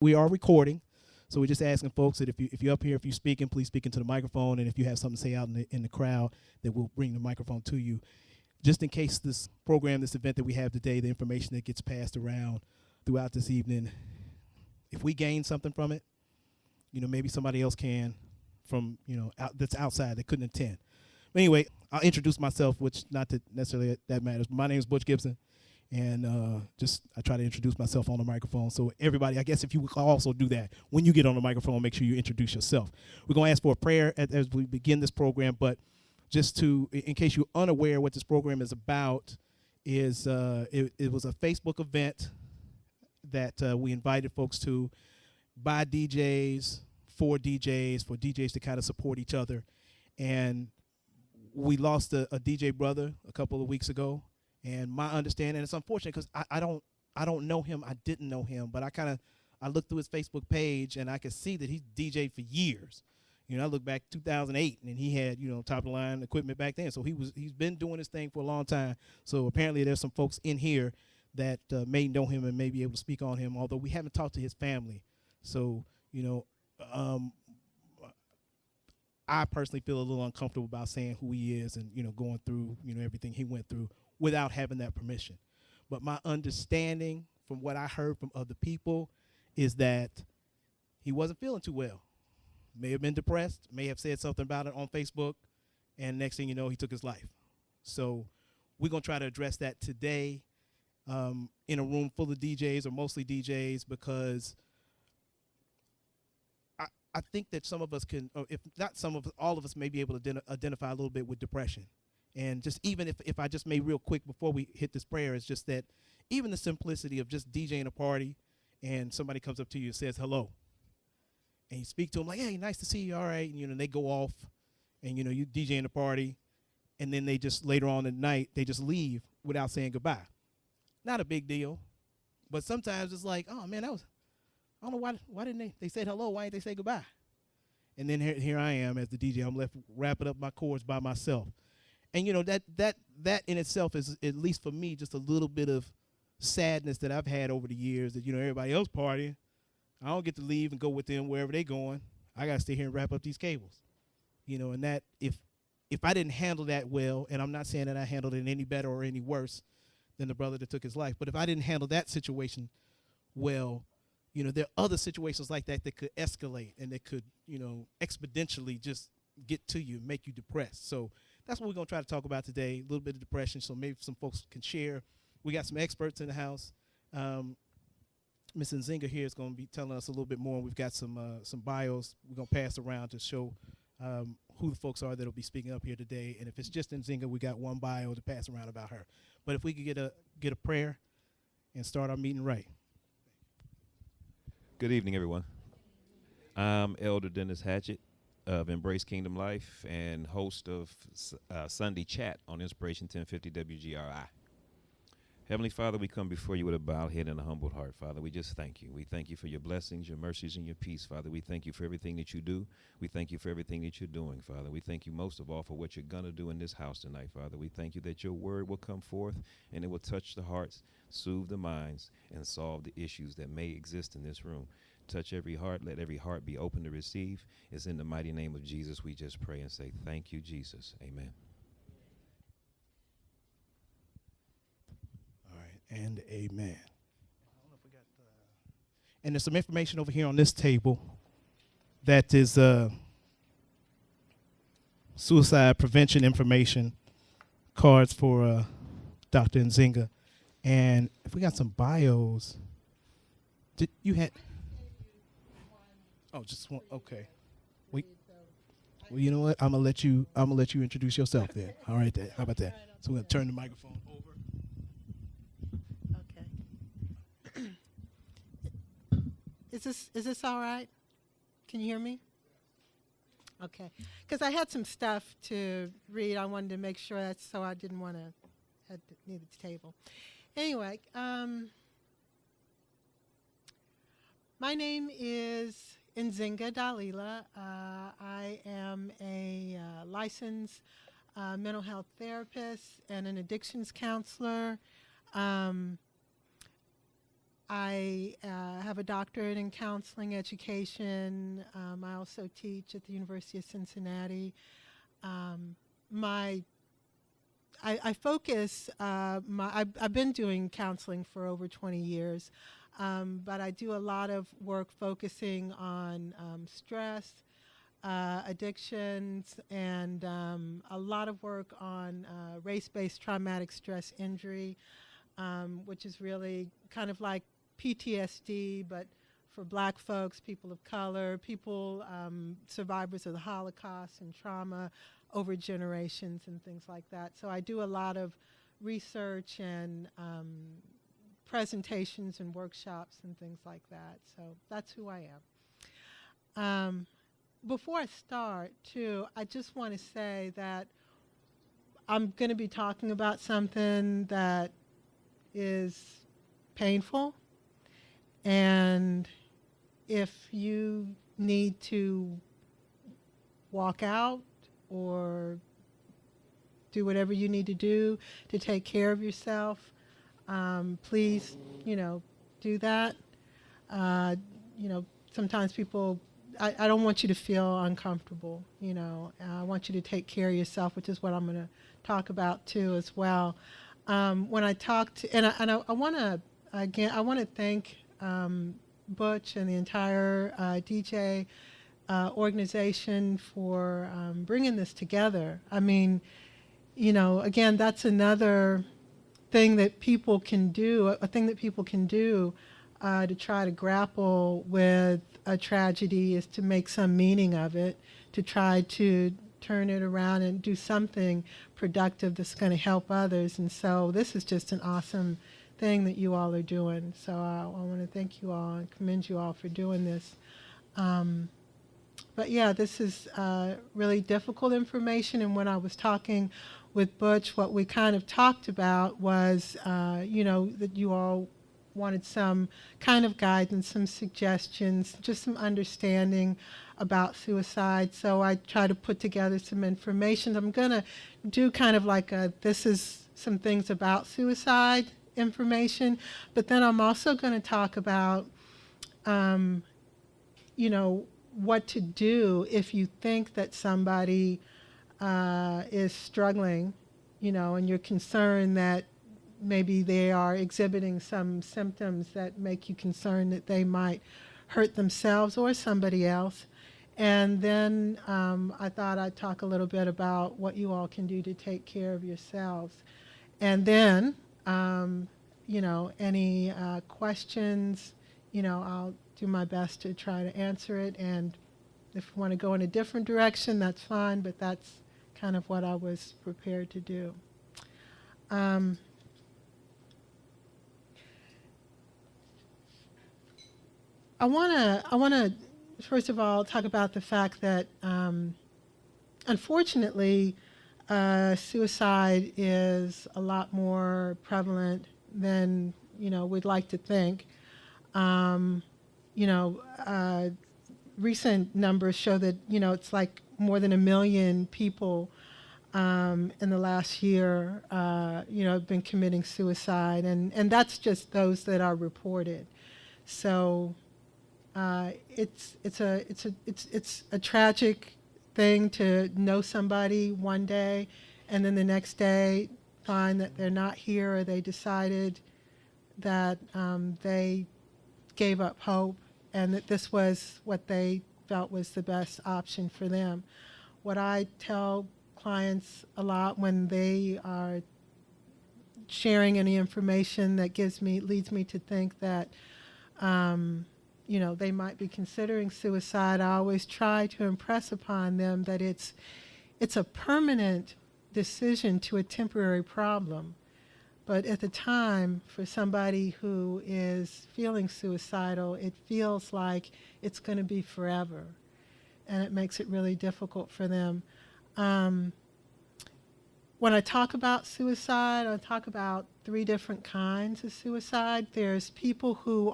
we are recording, so we're just asking folks that if you're up here, if you're speaking, please speak into the microphone, and if you have something to say out in the crowd, that we'll bring the microphone to you, just in case this program, this event that we have today, the information that gets passed around throughout this evening, if we gain something from it, maybe somebody else can from, that's outside that couldn't attend. But anyway, I'll introduce myself, which not that necessarily that matters. My name is Butch Gibson, and I try to introduce myself on the microphone. So everybody, I guess if you would also do that, when you get on the microphone, make sure you introduce yourself. We're going to ask for a prayer as we begin this program, but just in case you're unaware what this program is about, is it was a Facebook event that we invited folks to by DJs, for DJs to kind of support each other. And we lost a DJ brother a couple of weeks ago. And my understanding, it's unfortunate because I don't know him. I didn't know him, but I looked through his Facebook page and I could see that he DJed for years. I look back 2008 and he had, top of the line equipment back then. So he's been doing his thing for a long time. So apparently there's some folks in here that may know him and may be able to speak on him, although we haven't talked to his family. So, I personally feel a little uncomfortable about saying who he is and, going through, everything he went through without having that permission. But my understanding from what I heard from other people is that he wasn't feeling too well. May have been depressed, may have said something about it on Facebook, and next thing you know, he took his life. So we're going to try to address that today in a room full of DJs, or mostly DJs, because I think that some of us can, or if not some of us, all of us may be able to identify a little bit with depression. And just even if I just may real quick before we hit this prayer, is just that even the simplicity of just DJing a party and somebody comes up to you and says hello. And you speak to them like, hey, nice to see you, all right. And they go off and, you DJing the party. And then they just later on at night, they just leave without saying goodbye. Not a big deal. But sometimes it's like, oh, man, I don't know why didn't they said hello, why didn't they say goodbye? And then here I am as the DJ. I'm left wrapping up my chords by myself. And, that in itself is, at least for me, just a little bit of sadness that I've had over the years that, everybody else partying. I don't get to leave and go with them wherever they're going. I got to stay here and wrap up these cables. And that if I didn't handle that well, and I'm not saying that I handled it any better or any worse than the brother that took his life, but if I didn't handle that situation well, there are other situations like that could escalate and that could, exponentially just get to you, make you depressed. So that's what we're going to try to talk about today, a little bit of depression, so maybe some folks can share. We got some experts in the house. Ms. Nzingha here is going to be telling us a little bit more. We've got some bios we're going to pass around to show who the folks are that will be speaking up here today. And if it's just Nzingha, we got one bio to pass around about her. But if we could get a prayer and start our meeting right. Good evening, everyone. I'm Elder Dennis Hatchett of Embrace Kingdom Life and host of Sunday Chat on Inspiration 1050 WGRI. Heavenly Father, we come before you with a bowed head and a humbled heart, Father. We just thank you. We thank you for your blessings, your mercies, and your peace, Father. We thank you for everything that you do. We thank you for everything that you're doing, Father. We thank you most of all for what you're going to do in this house tonight, Father. We thank you that your word will come forth and it will touch the hearts, soothe the minds, and solve the issues that may exist in this room. Touch every heart. Let every heart be open to receive. It's in the mighty name of Jesus we just pray and say, thank you, Jesus. Amen. And amen. And there's some information over here on this table that is suicide prevention information cards for Dr. Nzingha. And if we got some bios, did you had? Oh, just one. Okay. Well, you know what? I'm gonna let you introduce yourself then. All right, then. How about that? So we're gonna turn the microphone over. Is this all right? Can you hear me? Okay. Because I had some stuff to read. I wanted to make sure that's so I didn't want to need the table. Anyway, my name is Nzingha Dalila. I am a licensed mental health therapist and an addictions counselor. I have a doctorate in counseling education. I also teach at the University of Cincinnati. I focus, I've been doing counseling for over 20 years, but I do a lot of work focusing on stress, addictions, and a lot of work on race-based traumatic stress injury, which is really kind of like PTSD, but for black folks, people of color, people, survivors of the Holocaust and trauma over generations and things like that. So I do a lot of research and presentations and workshops and things like that. So that's who I am. Before I start, too, I just want to say that I'm going to be talking about something that is painful, and if you need to walk out or do whatever you need to do to take care of yourself, please, do that. Sometimes people, I don't want you to feel uncomfortable, I want you to take care of yourself, which is what I'm going to talk about too as well. When I talked, I want to thank Butch and the entire DJ organization for bringing this together. I mean, again, that's another thing that people can do, a thing that people can do to try to grapple with a tragedy is to make some meaning of it, to try to turn it around and do something productive that's going to help others. And so this is just an awesome thing that you all are doing. So I want to thank you all and commend you all for doing this. But yeah, this is really difficult information. And when I was talking with Butch, what we kind of talked about was, that you all wanted some kind of guidance, some suggestions, just some understanding about suicide. So I try to put together some information. I'm going to do kind of like this is some things about suicide information, but then I'm also going to talk about, what to do if you think that somebody is struggling, and you're concerned that maybe they are exhibiting some symptoms that make you concerned that they might hurt themselves or somebody else. And then I thought I'd talk a little bit about what you all can do to take care of yourselves. And then, any questions, I'll do my best to try to answer it. And if you want to go in a different direction, that's fine, but that's kind of what I was prepared to do. I want to first of all talk about the fact that unfortunately suicide is a lot more prevalent than we'd like to think. Recent numbers show that it's like more than 1 million people in the last year have been committing suicide, and that's just those that are reported. So it's a tragic thing to know somebody one day and then the next day find that they're not here, or they decided that they gave up hope and that this was what they felt was the best option for them. What I tell clients a lot when they are sharing any information that leads me to think that they might be considering suicide, I always try to impress upon them that it's a permanent decision to a temporary problem. But at the time, for somebody who is feeling suicidal, it feels like it's going to be forever. And it makes it really difficult for them. When I talk about suicide, I talk about 3 different kinds of suicide. There's people who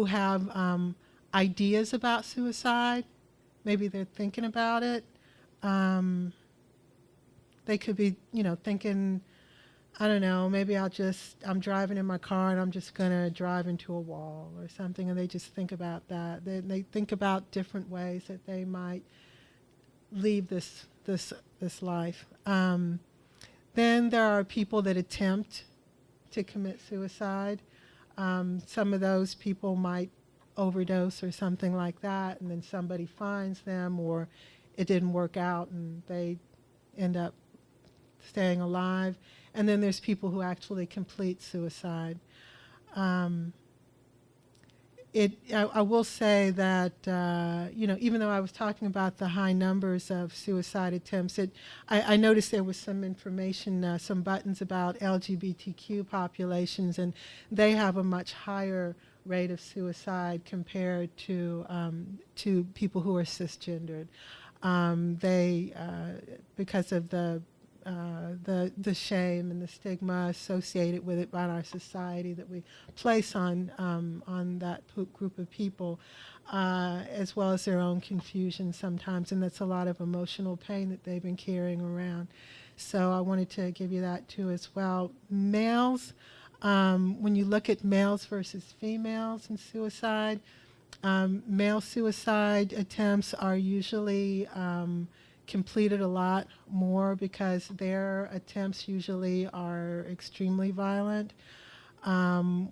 have ideas about suicide. Maybe they're thinking about it. They could be, thinking I don't know, maybe I'm driving in my car and I'm just going to drive into a wall or something, and they just think about that. They think about different ways that they might leave this life. Then there are people that attempt to commit suicide. Some of those people might overdose or something like that, and then somebody finds them, or it didn't work out and they end up staying alive. And then there's people who actually complete suicide. I will say that, even though I was talking about the high numbers of suicide attempts, I noticed there was some information, some buttons about LGBTQ populations, and they have a much higher rate of suicide compared to people who are cisgendered. Because of the shame and the stigma associated with it by our society that we place on that group of people, as well as their own confusion sometimes, and that's a lot of emotional pain that they've been carrying around. So I wanted to give you that too as well. Males, when you look at males versus females in suicide, male suicide attempts are usually completed a lot more because their attempts usually are extremely violent,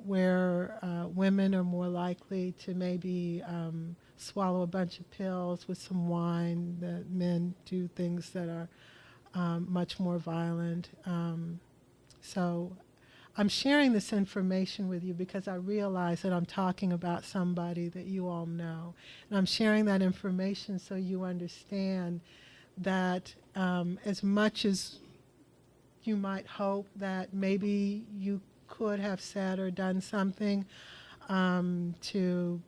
where women are more likely to maybe swallow a bunch of pills with some wine. The men do things that are much more violent. So I'm sharing this information with you because I realize that I'm talking about somebody that you all know. And I'm sharing that information so you understand that as much as you might hope that maybe you could have said or done something to,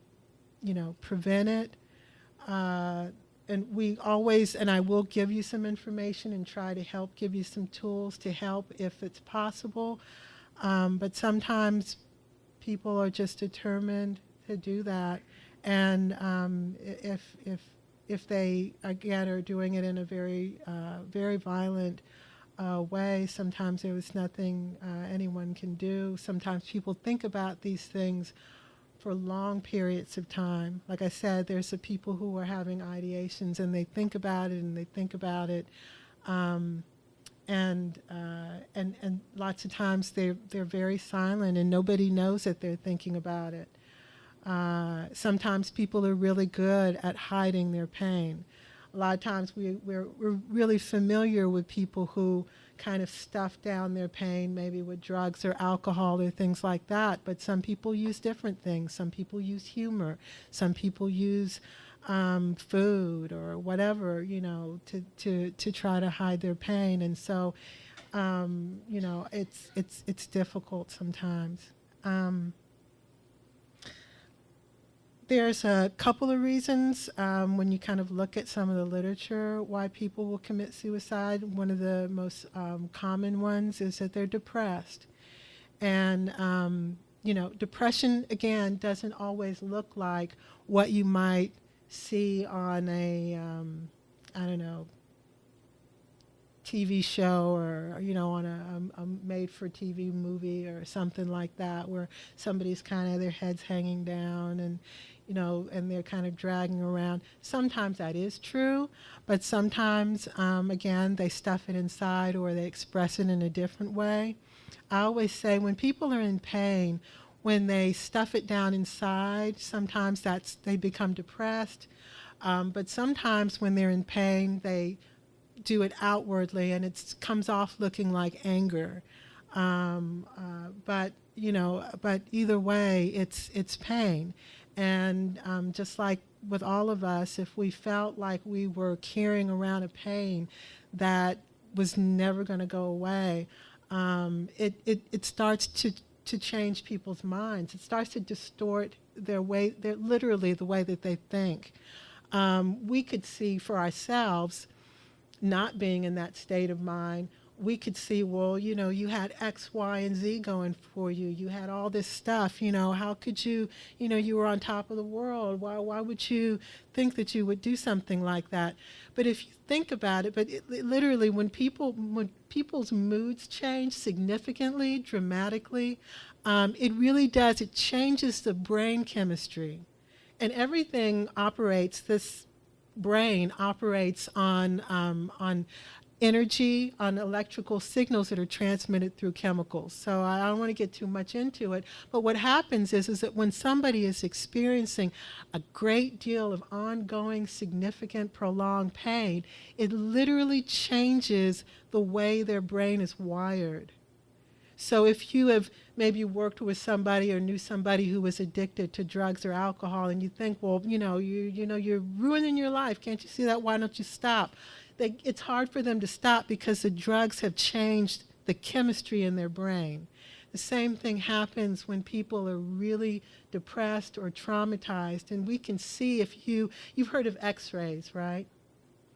prevent it, and we always, and I will give you some information and try to help give you some tools to help if it's possible, but sometimes people are just determined to do that, and if they, again, are doing it in a very, very violent way, sometimes there is nothing anyone can do. Sometimes people think about these things for long periods of time. Like I said, there's the people who are having ideations and they think about it and they think about it. And lots of times they're very silent and nobody knows that they're thinking about it. Sometimes people are really good at hiding their pain. A lot of times we're really familiar with people who kind of stuff down their pain, maybe with drugs or alcohol or things like that. But some people use different things. Some people use humor. Some people use food or whatever, to try to hide their pain. And so, it's difficult sometimes. There's a couple of reasons when you kind of look at some of the literature why people will commit suicide. One of the most common ones is that they're depressed. And, depression, again, doesn't always look like what you might see on a, TV show or, on a made-for-TV movie or something like that where somebody's kind of, their head's hanging down and, and they're kind of dragging around. Sometimes that is true, but sometimes, again, they stuff it inside or they express it in a different way. I always say when people are in pain, when they stuff it down inside, sometimes they become depressed. But sometimes when they're in pain, they do it outwardly and it comes off looking like anger. But either way, it's pain. And just like with all of us, if we felt like we were carrying around a pain that was never going to go away, it starts to change people's minds. It starts to distort literally the way that they think. We could see for ourselves, not being in that state of mind, we could see, well, you had X, Y, and Z going for you. You had all this stuff, how could you, you were on top of the world. Why would you think that you would do something like that? But if you think about it, literally when people's moods change significantly, dramatically, it really does. It changes the brain chemistry. And everything operates, this brain operates on energy, on electrical signals that are transmitted through chemicals. So I don't want to get too much into it, but what happens is that when somebody is experiencing a great deal of ongoing, significant, prolonged pain, it literally changes the way their brain is wired. So if you have maybe worked with somebody or knew somebody who was addicted to drugs or alcohol, and you think, well, you're ruining your life. Can't you see that? Why don't you stop? It's hard for them to stop because the drugs have changed the chemistry in their brain. The same thing happens when people are really depressed or traumatized. And we can see if you've heard of X-rays, right?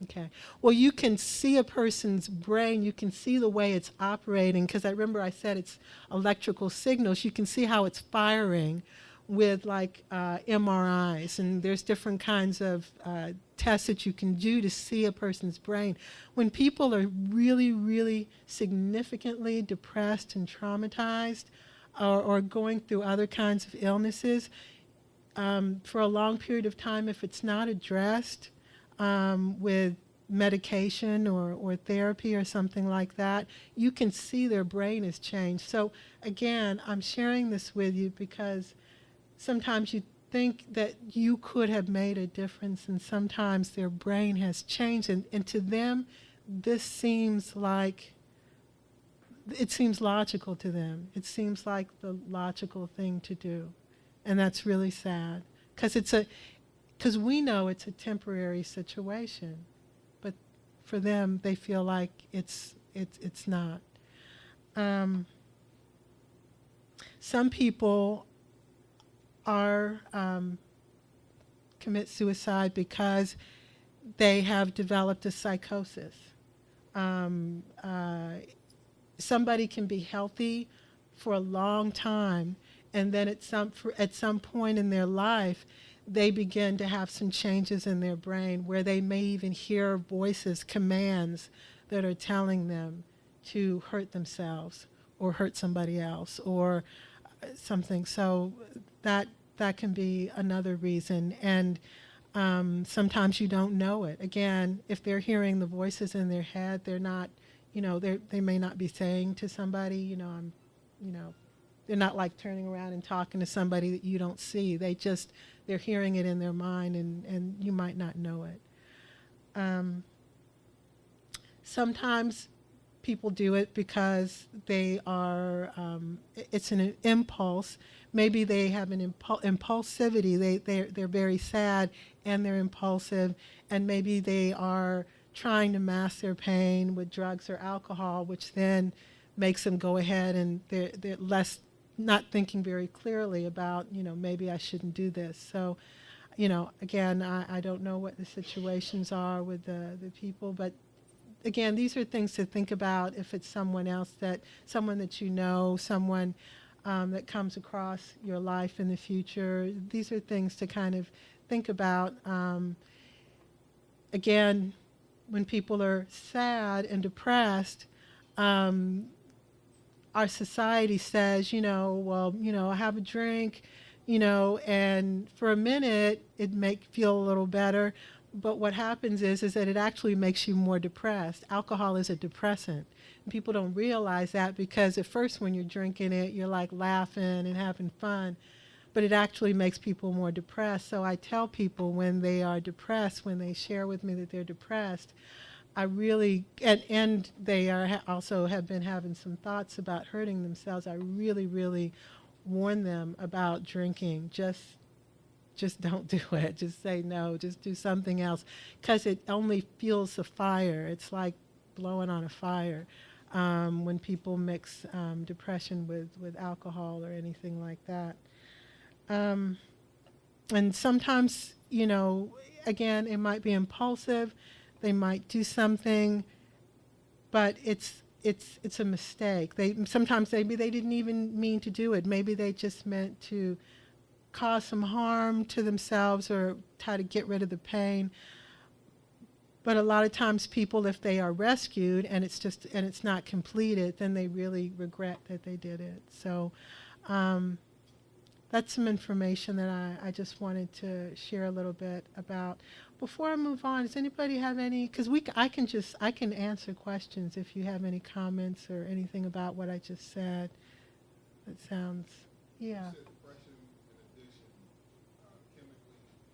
Okay. Well, you can see a person's brain. You can see the way it's operating, because I remember I said it's electrical signals. You can see how it's firing with like MRIs, and there's different kinds of tests that you can do to see a person's brain. When people are really, really significantly depressed and traumatized, or going through other kinds of illnesses, for a long period of time, if it's not addressed with medication or therapy or something like that, you can see their brain has changed. So again, I'm sharing this with you because sometimes you think that you could have made a difference, and sometimes their brain has changed, and to them this seems logical to them. It seems like the logical thing to do, and that's really sad, because we know it's a temporary situation, but for them they feel like it's not. Some people commit suicide because they have developed a psychosis. Somebody can be healthy for a long time, and then at some point in their life, they begin to have some changes in their brain where they may even hear voices, commands that are telling them to hurt themselves or hurt somebody else or something. So that can be another reason. And sometimes you don't know it. Again, if they're hearing the voices in their head, they're not, they may not be saying to somebody, they're not like turning around and talking to somebody that you don't see. They're hearing it in their mind, and you might not know it. Sometimes people do it because they are, it's an impulse. Maybe they have an impulsivity. They're very sad and they're impulsive, and maybe they are trying to mask their pain with drugs or alcohol, which then makes them go ahead and they're less not thinking very clearly about, maybe I shouldn't do this. So, again, I don't know what the situations are with the people, but again, these are things to think about if it's someone that you know, someone that comes across your life in the future. These are things to kind of think about. Again, when people are sad and depressed, our society says, have a drink, and for a minute it may feel a little better. But what happens is that it actually makes you more depressed. Alcohol is a depressant. And people don't realize that, because at first when you're drinking it, you're like laughing and having fun. But it actually makes people more depressed. So I tell people when they are depressed, when they share with me that they're depressed, I really, and they are also have been having some thoughts about hurting themselves, I really, really warn them about drinking. Just don't do it. Just say no. Just do something else, because it only fuels the fire. It's like blowing on a fire when people mix depression with alcohol or anything like that. And sometimes, again, it might be impulsive. They might do something, but it's it's a mistake. Sometimes maybe they didn't even mean to do it. Maybe they just meant to cause some harm to themselves or try to get rid of the pain. But a lot of times people, if they are rescued and it's not completed, then they really regret that they did it. So that's some information that I just wanted to share a little bit about. Before I move on, does anybody have any, because I can answer questions if you have any comments or anything about what I just said. That sounds, yeah. You said depression and addiction chemically,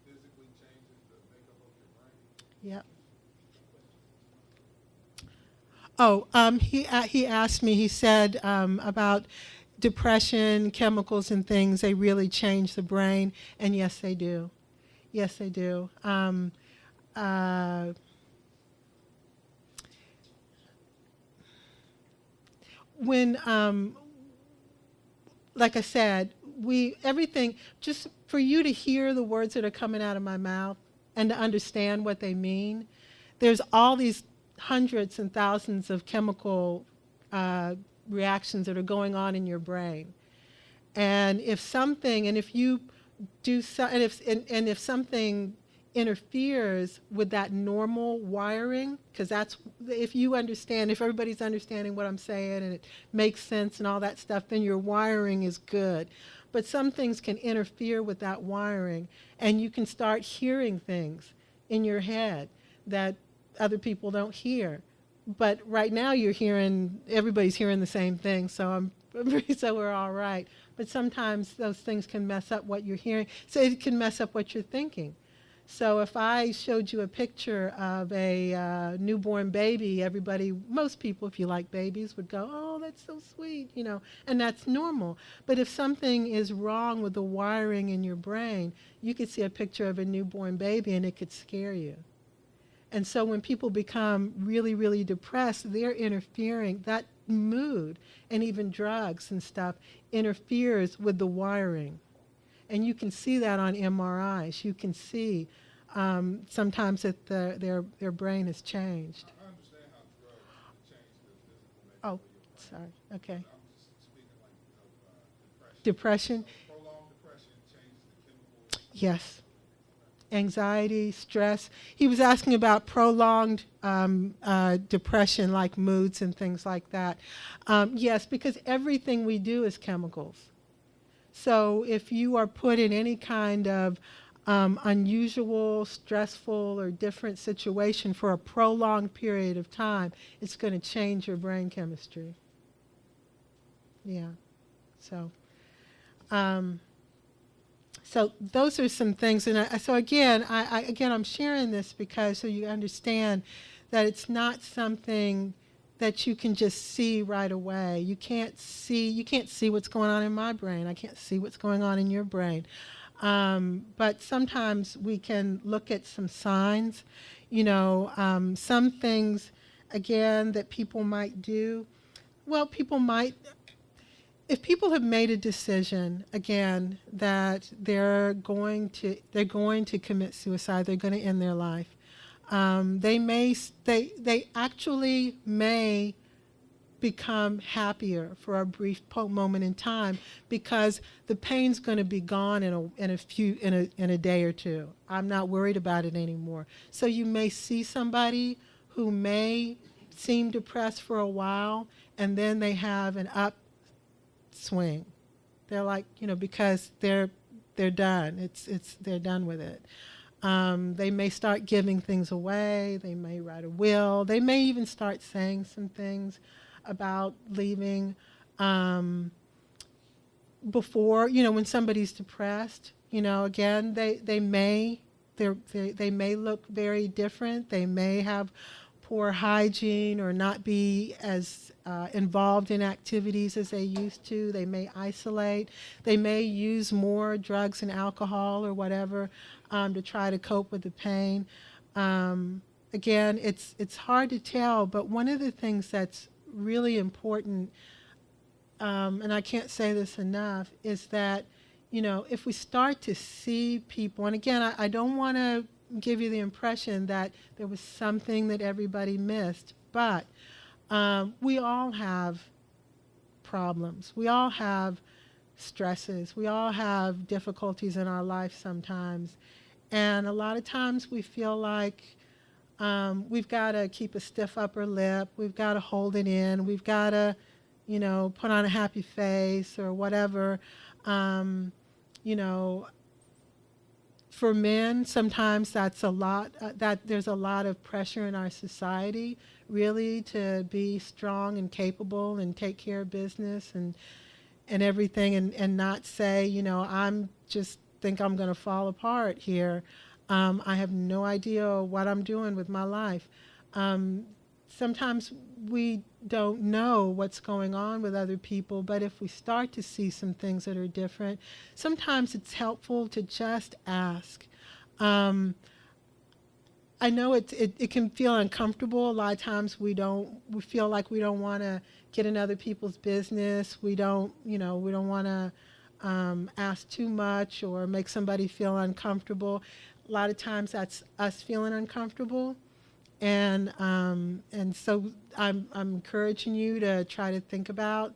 physically changes the makeup of your brain. Yep. Oh, he asked me, he said about depression, chemicals and things, they really change the brain, and yes, they do. Yes, they do. When, like I said, everything, just for you to hear the words that are coming out of my mouth and to understand what they mean, there's all these hundreds and thousands of chemical reactions that are going on in your brain. And if something interferes with that normal wiring, because that's, if everybody's understanding what I'm saying and it makes sense and all that stuff, then your wiring is good. But some things can interfere with that wiring, and you can start hearing things in your head that other people don't hear. But right now everybody's hearing the same thing, so so we're all right. But sometimes those things can mess up what you're hearing, so it can mess up what you're thinking. So if I showed you a picture of a newborn baby, most people, if you like babies, would go, oh, that's so sweet, and that's normal. But if something is wrong with the wiring in your brain, you could see a picture of a newborn baby and it could scare you. And so when people become really, really depressed, they're interfering, that mood and even drugs and stuff interferes with the wiring. And you can see that on MRIs. You can see sometimes that their brain has changed. I understand how drugs change the physical makeup of your brain. Sorry, okay. I'm just speaking like Depression? Prolonged depression changes the chemical. Yes. Anxiety, stress. He was asking about prolonged depression, like moods and things like that. Yes, because everything we do is chemicals. So if you are put in any kind of unusual, stressful, or different situation for a prolonged period of time, it's going to change your brain chemistry. Yeah. So those are some things, and I'm sharing this because so you understand that it's not something that you can just see right away. You can't see what's going on in my brain. I can't see what's going on in your brain. But sometimes we can look at some signs, some things, again, that people might do. Well, if people have made a decision, again, that they're going to commit suicide, they're going to end their life, they actually may become happier for a brief moment in time because the pain's going to be gone in a day or two. I'm not worried about it anymore. So you may see somebody who may seem depressed for a while, and then they have an upswing. They're like, because they're done. They're done with it. They may start giving things away. They may write a will. They may even start saying some things about leaving. Before, when somebody's depressed, again, they may look very different. They may have poor hygiene or not be as involved in activities as they used to. They may isolate. They may use more drugs and alcohol or whatever to try to cope with the pain. Again, it's hard to tell, but one of the things that's really important, and I can't say this enough, is that, if we start to see people, and again, I don't want to give you the impression that there was something that everybody missed, but We all have problems. We all have stresses. We all have difficulties in our life sometimes. And a lot of times we feel like we've got to keep a stiff upper lip. We've got to hold it in. We've got to, put on a happy face or whatever. For men, sometimes that's a lot, that there's a lot of pressure in our society really to be strong and capable and take care of business and everything, and not say, I'm just think I'm going to fall apart here. I have no idea what I'm doing with my life. Sometimes we don't know what's going on with other people, but if we start to see some things that are different, sometimes it's helpful to just ask. I know it can feel uncomfortable. A lot of times we feel like we don't want to get in other people's business. We don't want to ask too much or make somebody feel uncomfortable. A lot of times that's us feeling uncomfortable. And so I'm encouraging you to try to think about,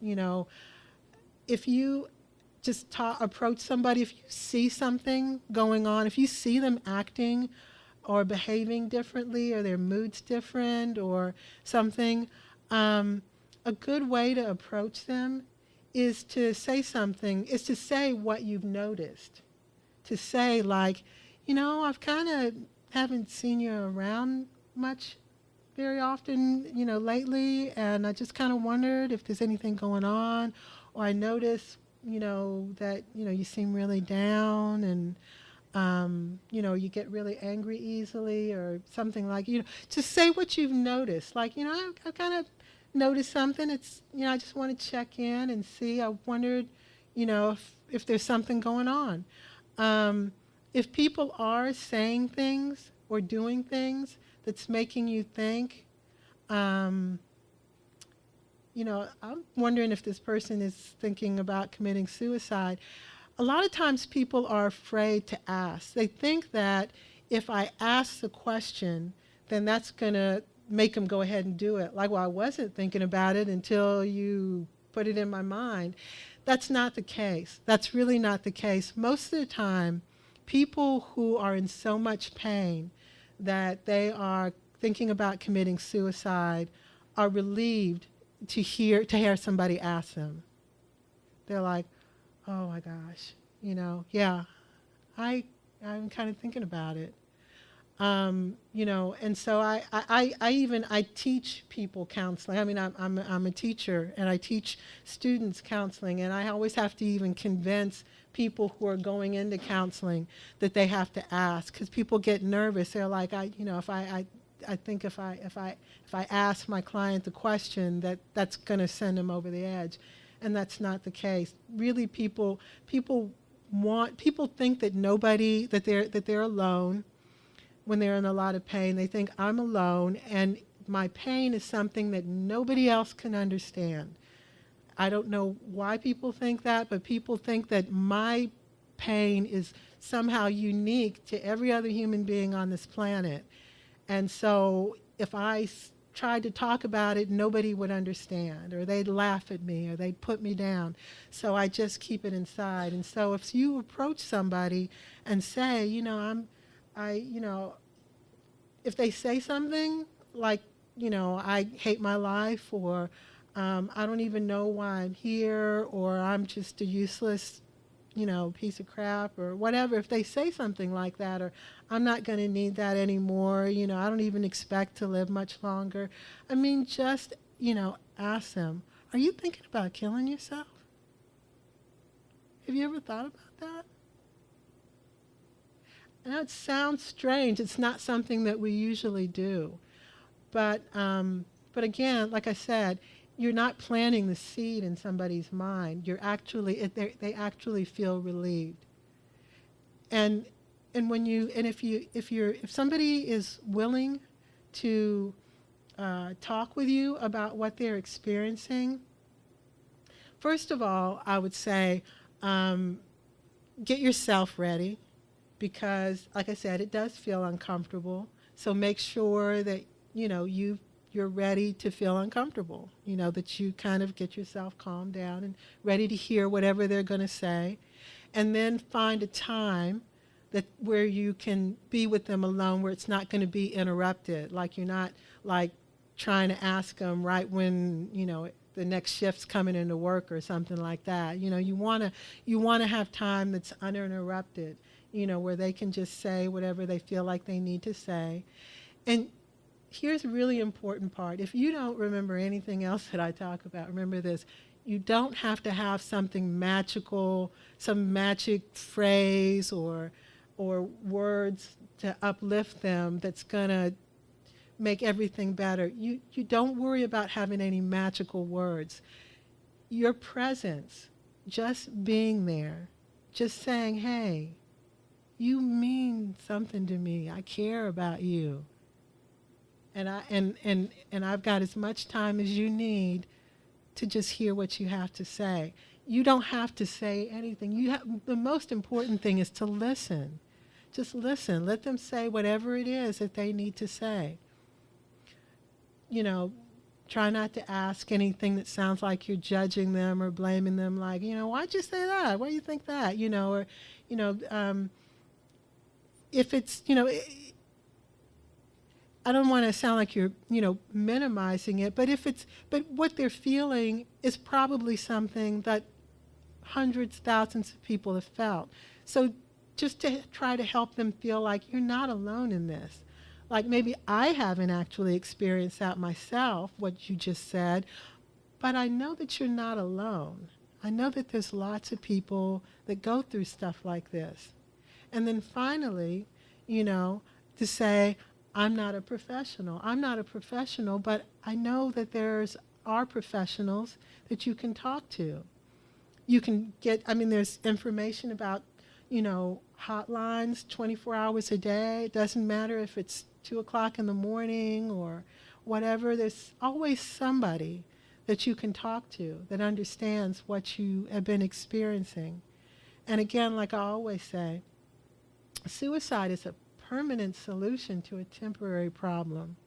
if you just approach somebody, if you see something going on, if you see them acting or behaving differently or their mood's different or something, a good way to approach them is to say something, is to say what you've noticed. To say like, I've kind of haven't seen you around much very often, lately, and I just kind of wondered if there's anything going on, or I noticed, that, you seem really down and, you get really angry easily or something like, just say what you've noticed. Like, I kind of noticed something. It's, I just want to check in and see. I wondered, if there's something going on. If people are saying things or doing things that's making you think, I'm wondering if this person is thinking about committing suicide. A lot of times people are afraid to ask. They think that if I ask the question, then that's going to make them go ahead and do it. Like, well, I wasn't thinking about it until you put it in my mind. That's not the case. That's really not the case. Most of the time, people who are in so much pain that they are thinking about committing suicide are relieved to hear somebody ask them. They're like, oh my gosh, yeah, I'm kind of thinking about it. And so I teach people counseling. I mean, I'm a teacher and I teach students counseling, and I always have to even convince people who are going into counseling that they have to ask, because people get nervous. They're like, I think if I ask my client the question, that's going to send them over the edge, and that's not the case. Really, people think that they're alone when they're in a lot of pain. They think I'm alone, and my pain is something that nobody else can understand. I don't know why people think that, but people think that my pain is somehow unique to every other human being on this planet. And so if I tried to talk about it, nobody would understand, or they'd laugh at me, or they'd put me down. So I just keep it inside. And so if you approach somebody and say, if they say something like, I hate my life, or I don't even know why I'm here, or I'm just a useless, piece of crap, or whatever. If they say something like that, or I'm not going to need that anymore, I don't even expect to live much longer. I mean, just, ask them, are you thinking about killing yourself? Have you ever thought about that? I know it sounds strange. It's not something that we usually do. But again, like I said, you're not planting the seed in somebody's mind. You're actually, they actually feel relieved. And if somebody is willing to talk with you about what they're experiencing, first of all, I would say, get yourself ready. Because, like I said, it does feel uncomfortable. So make sure that, you've you're ready to feel uncomfortable, that you kind of get yourself calmed down and ready to hear whatever they're going to say. And then find a time where you can be with them alone, where it's not going to be interrupted. Like you're not like trying to ask them right when, the next shift's coming into work or something like that. You want to have time that's uninterrupted, where they can just say whatever they feel like they need to say. And here's a really important part. If you don't remember anything else that I talk about, remember this. You don't have to have something magical, some magic phrase or words to uplift them that's going to make everything better. You don't worry about having any magical words. Your presence, just being there, just saying, hey, you mean something to me. I care about you. And I've got as much time as you need to just hear what you have to say. You don't have to say anything. The most important thing is to listen. Just listen. Let them say whatever it is that they need to say. Try not to ask anything that sounds like you're judging them or blaming them, like, why'd you say that? Why do you think that? If it's, I don't want to sound like you're, minimizing it, but but what they're feeling is probably something that hundreds, thousands of people have felt. So just to try to help them feel like you're not alone in this. Like maybe I haven't actually experienced that myself, what you just said, but I know that you're not alone. I know that there's lots of people that go through stuff like this. And then finally, to say, I'm not a professional. I'm not a professional, but I know that are professionals that you can talk to. You can there's information about, hotlines 24 hours a day. It doesn't matter if it's 2 o'clock in the morning or whatever. There's always somebody that you can talk to that understands what you have been experiencing. And again, like I always say, suicide is a permanent solution to a temporary problem.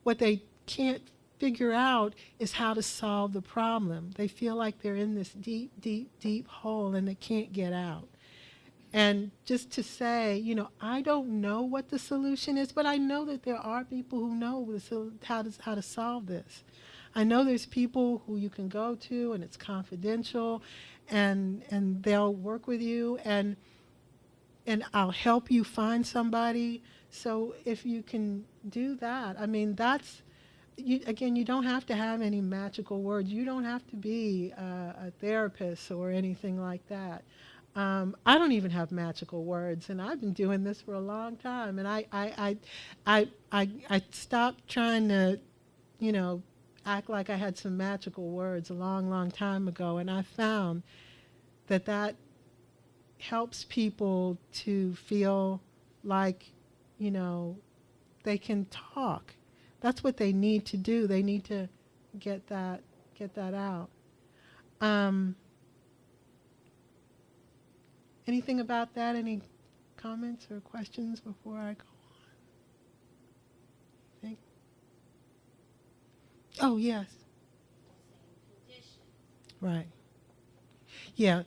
What they can't figure out is how to solve the problem. They feel like they're in this deep, deep, deep hole and they can't get out. And just to say, I don't know what the solution is, but I know that there are people who know how to solve this. I know there's people who you can go to and it's confidential and they'll work with you and I'll help you find somebody. So if you can do that, you don't have to have any magical words. You don't have to be a therapist or anything like that. I don't even have magical words, and I've been doing this for a long time. And I stopped trying to, act like I had some magical words a long, long time ago. And I found that helps people to feel like, they can talk. That's what they need to do. They need to get that out. Anything about that? Any comments or questions before I go on? Think? Oh, yes. Right. Yeah.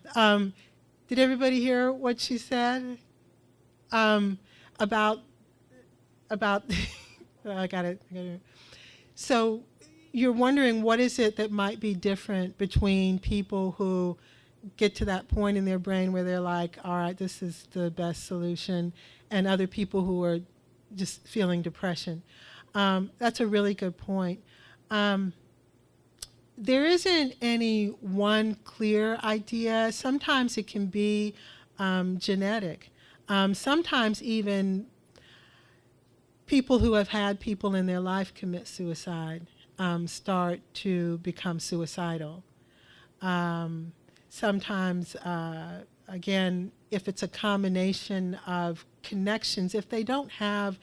Did everybody hear what she said? About I got it. So you're wondering what is it that might be different between people who get to that point in their brain where they're like, all right, this is the best solution, and other people who are just feeling depression. That's a really good point. There isn't any one clear idea. Sometimes it can be genetic. Sometimes even people who have had people in their life commit suicide start to become suicidal. Sometimes, again, if it's a combination of connections, if they have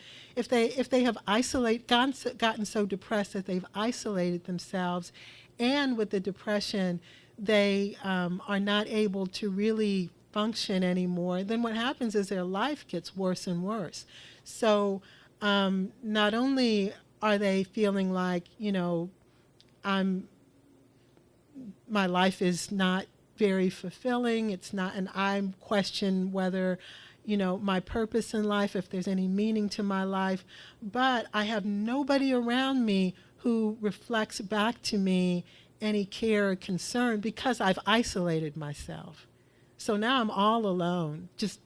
gotten so depressed that they've isolated themselves, and with the depression, they are not able to really function anymore, then what happens is their life gets worse and worse. So not only Are they feeling like, my life is not very fulfilling? It's not, and I'm question whether, my purpose in life, if there's any meaning to my life. But I have nobody around me who reflects back to me any care or concern because I've isolated myself. So now I'm all alone, just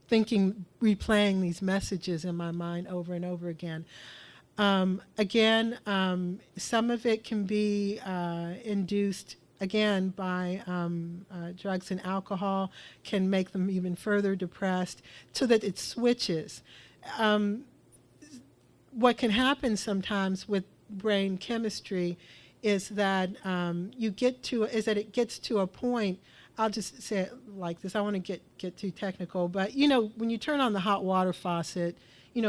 thinking, replaying these messages in my mind over and over again. Again, some of it can be induced, again, by drugs and alcohol, can make them even further depressed, so that it switches. What can happen sometimes with brain chemistry is that it gets to a point. I'll just say it like this. I want to get too technical, but when you turn on the hot water faucet,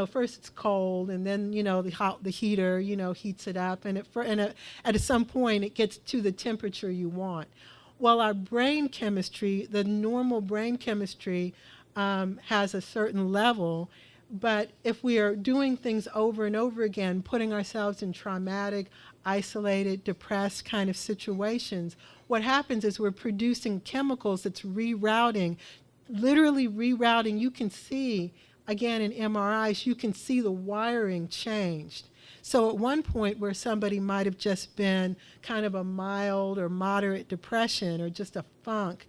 first it's cold, and then the heater heats it up, and at some point it gets to the temperature you want. Well, our brain chemistry, the normal brain chemistry, has a certain level. But if we are doing things over and over again, putting ourselves in traumatic, isolated, depressed kind of situations, what happens is we're producing chemicals that's rerouting, literally rerouting. You can see, again, in MRIs, you can see the wiring changed. So at one point where somebody might have just been kind of a mild or moderate depression or just a funk,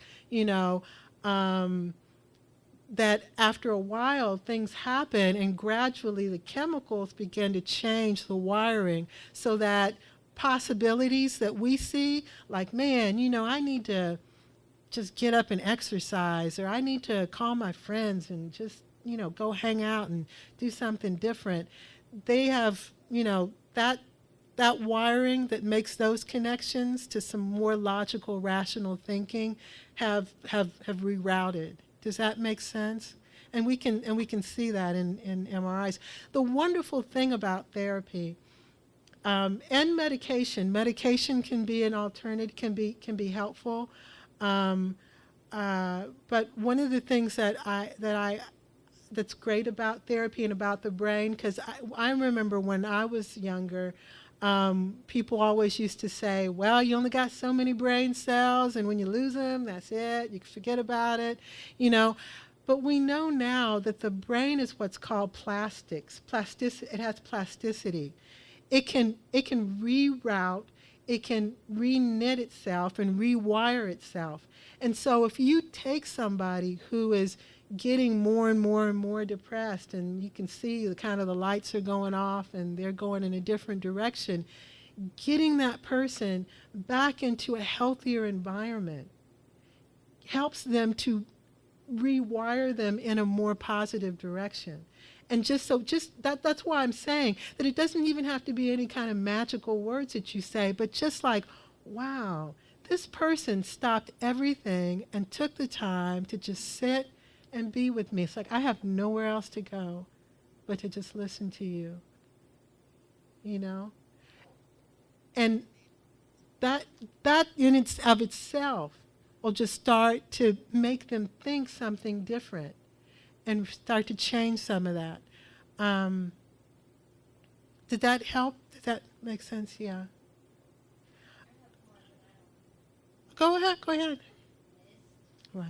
that after a while things happen and gradually the chemicals begin to change the wiring, so that possibilities that we see, like, man, I need to just get up and exercise, or I need to call my friends and just, go hang out and do something different. They have, that wiring that makes those connections to some more logical, rational thinking have rerouted. Does that make sense? And we can see that in MRIs. The wonderful thing about therapy and medication can be an alternative, can be helpful. But one of the things that's great about therapy and about the brain, because I remember when I was younger, people always used to say, well, you only got so many brain cells, and when you lose them, that's it. You can forget about it, But we know now that the brain is what's called plastics. It has plasticity. It can reroute, it can reknit itself and rewire itself. And so if you take somebody who is getting more and more and more depressed, and you can see the lights are going off and they're going in a different direction, getting that person back into a healthier environment helps them to rewire them in a more positive direction. And that's why I'm saying that it doesn't even have to be any kind of magical words that you say, but just like, wow, this person stopped everything and took the time to just sit and be with me. It's like I have nowhere else to go but to just listen to you, And that in itself will just start to make them think something different and start to change some of that. Did that help? Did that make sense? Yeah. Go ahead. Right.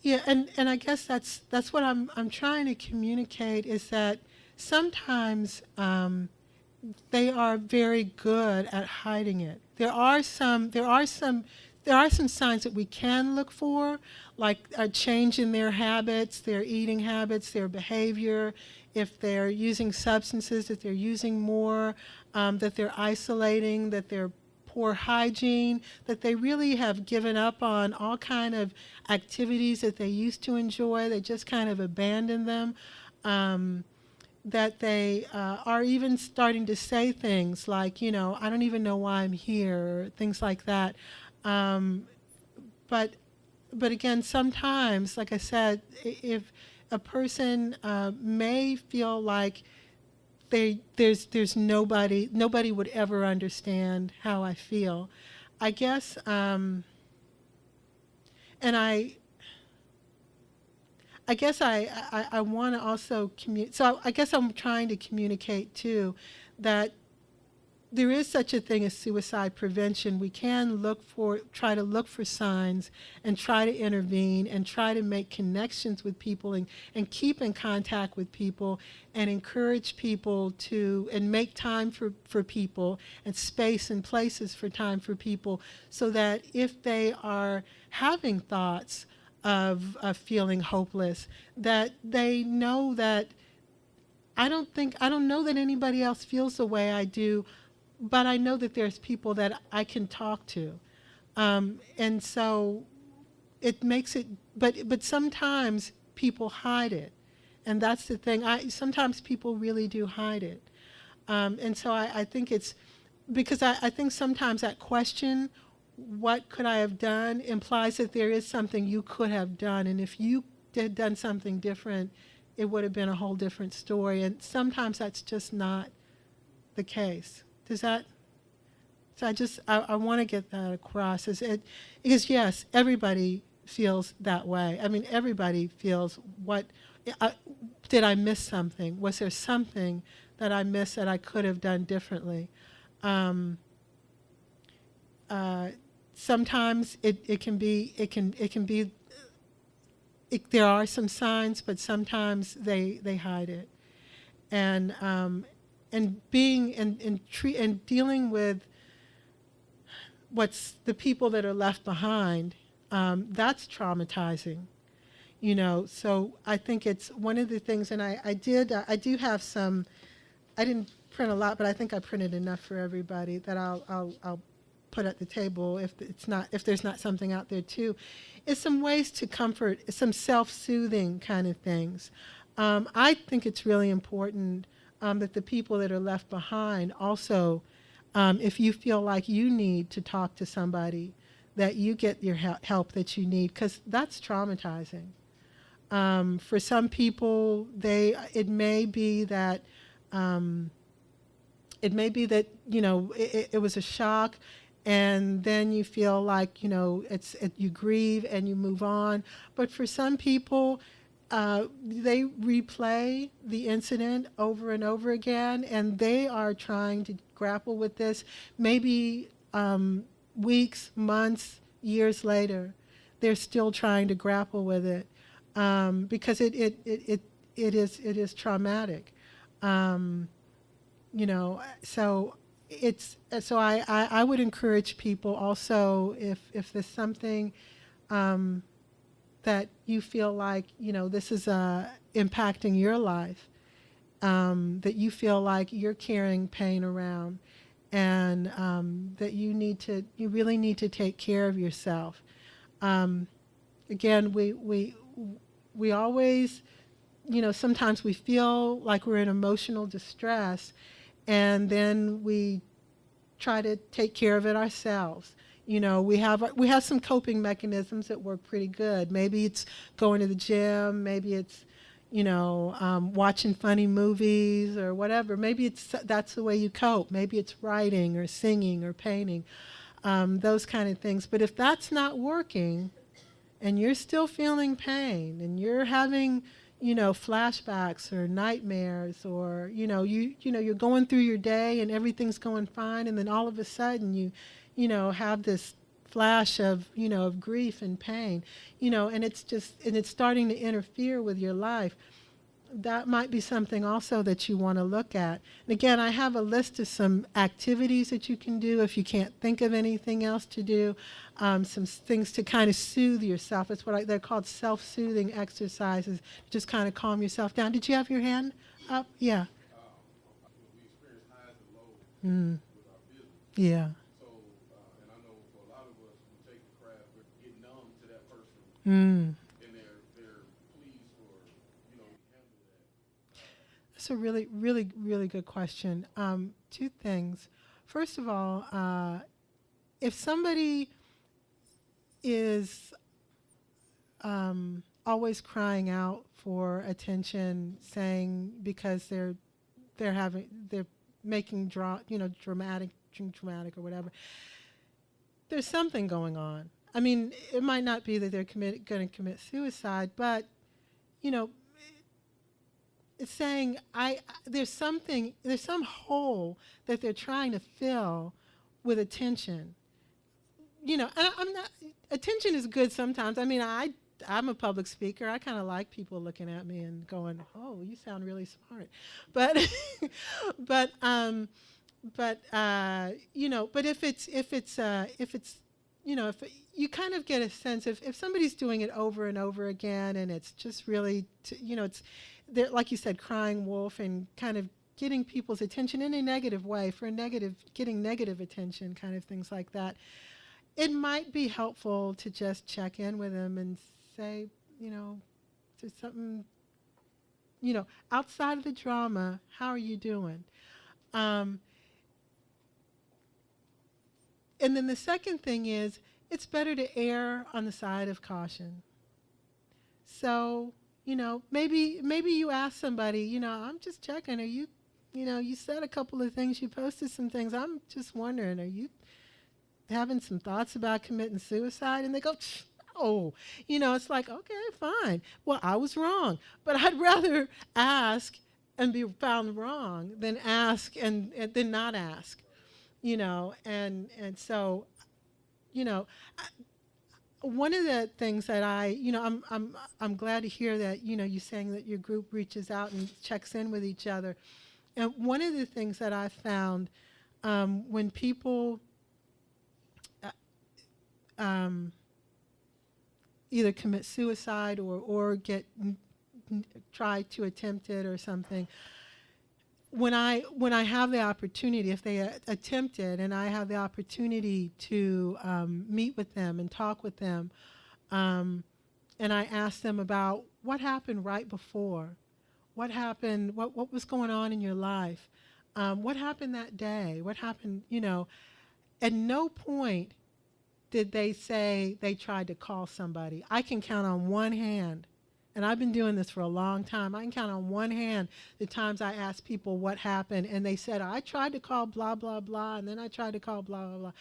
Yeah, and I guess that's what I'm trying to communicate, is that sometimes they are very good at hiding it. There are some signs that we can look for, like a change in their habits, their eating habits, their behavior, if they're using substances, that they're using more, that they're isolating, that they're poor hygiene, that they really have given up on all kind of activities that they used to enjoy. They just kind of abandon them. That they are even starting to say things like, I don't even know why I'm here, or things like that. But again, sometimes, like I said, if a person may feel like there's nobody would ever understand how I feel, I guess, and I want to also so I guess I'm trying to communicate too that there is such a thing as suicide prevention. We can try to look for signs and try to intervene and try to make connections with people and keep in contact with people and encourage people and make time for people and space and places for time for people, so that if they are having thoughts of feeling hopeless, that they know that I don't know that anybody else feels the way I do, but I know that there's people that I can talk to. And so it makes it, but sometimes people hide it. And that's the thing. Sometimes people really do hide it. And so I think it's, because I think sometimes that question, what could I have done, implies that there is something you could have done. And if you had done something different, it would have been a whole different story. And sometimes that's just not the case. Does that? So I want to get that across. Because yes, everybody feels that way. I mean, everybody feels did I miss something? Was there something that I missed that I could have done differently? Sometimes it can be, there are some signs, but sometimes they hide it. And being and dealing with what's the people that are left behind, that's traumatizing, So I think it's one of the things, and I do have some. I didn't print a lot, but I think I printed enough for everybody that I'll put at the table if there's not something out there too. It's some ways to comfort, some self-soothing kind of things. I think it's really important that the people that are left behind also, if you feel like you need to talk to somebody, that you get your help that you need, because that's traumatizing. For some people, it may be that it was a shock, and then you feel like you grieve and you move on. But for some people, they replay the incident over and over again, and they are trying to grapple with this maybe weeks, months, years later. They're still trying to grapple with it because it is traumatic. So I would encourage people also, if there's something that you feel like this is impacting your life, that you feel like you're carrying pain around, and that you really need to take care of yourself. Again, we always, sometimes we feel like we're in emotional distress, and then we try to take care of it ourselves. We have some coping mechanisms that work pretty good. Maybe it's going to the gym. Maybe it's, watching funny movies or whatever. Maybe that's the way you cope. Maybe it's writing or singing or painting, those kind of things. But if that's not working, and you're still feeling pain, and you're having flashbacks or nightmares, or you're going through your day and everything's going fine, and then all of a sudden you have this flash of of grief and pain, and it's starting to interfere with your life. That might be something also that you want to look at. And again, I have a list of some activities that you can do if you can't think of anything else to do, some things to kind of soothe yourself. It's they're called self-soothing exercises, just kind of calm yourself down. Did you have your hand up? Yeah. We experience highs and lows with our business. Yeah. So, and I know for a lot of us who take the craft, we get numb to that person. And they're pleased for, handle that. That's a really, really, really good question. Two things. First of all, if somebody is always crying out for attention, saying because they're making dramatic or whatever, there's something going on. I mean, it might not be that they're going to commit suicide, but it's saying there's some hole that they're trying to fill with attention. You know, and I'm not, attention is good sometimes. I mean, I'm a public speaker. I kind of like people looking at me and going, "Oh, you sound really smart," but you know, but if it's you know, if you kind of get a sense of if somebody's doing it over and over again, and it's just really, you know, it's they're, like you said, crying wolf and kind of getting people's attention in a negative way getting negative attention, kind of things like that. It might be helpful to just check in with them and say, you know, there's something, you know, outside of the drama, how are you doing? And then the second thing is, it's better to err on the side of caution. So, you know, maybe you ask somebody, you know, I'm just checking, are you, you know, you said a couple of things, you posted some things, I'm just wondering, are you having some thoughts about committing suicide? And they go, oh, you know, it's like, okay, fine. Well, I was wrong. But I'd rather ask and be found wrong than ask and than not ask, you know. And so, you know, one of the things that you know, I'm glad to hear that, you know, you're saying that your group reaches out and checks in with each other. And one of the things that I found when people either commit suicide or try to attempt it or something, when I have the opportunity, if they attempt it and I have the opportunity to meet with them and talk with them, and I ask them about what happened right before, what happened, what was going on in your life, what happened that day, what happened, you know, at no point did they say they tried to call somebody. I can count on one hand, and I've been doing this for a long time, I can count on one hand the times I asked people what happened, and they said, I tried to call blah, blah, blah, and then I tried to call blah, blah, blah.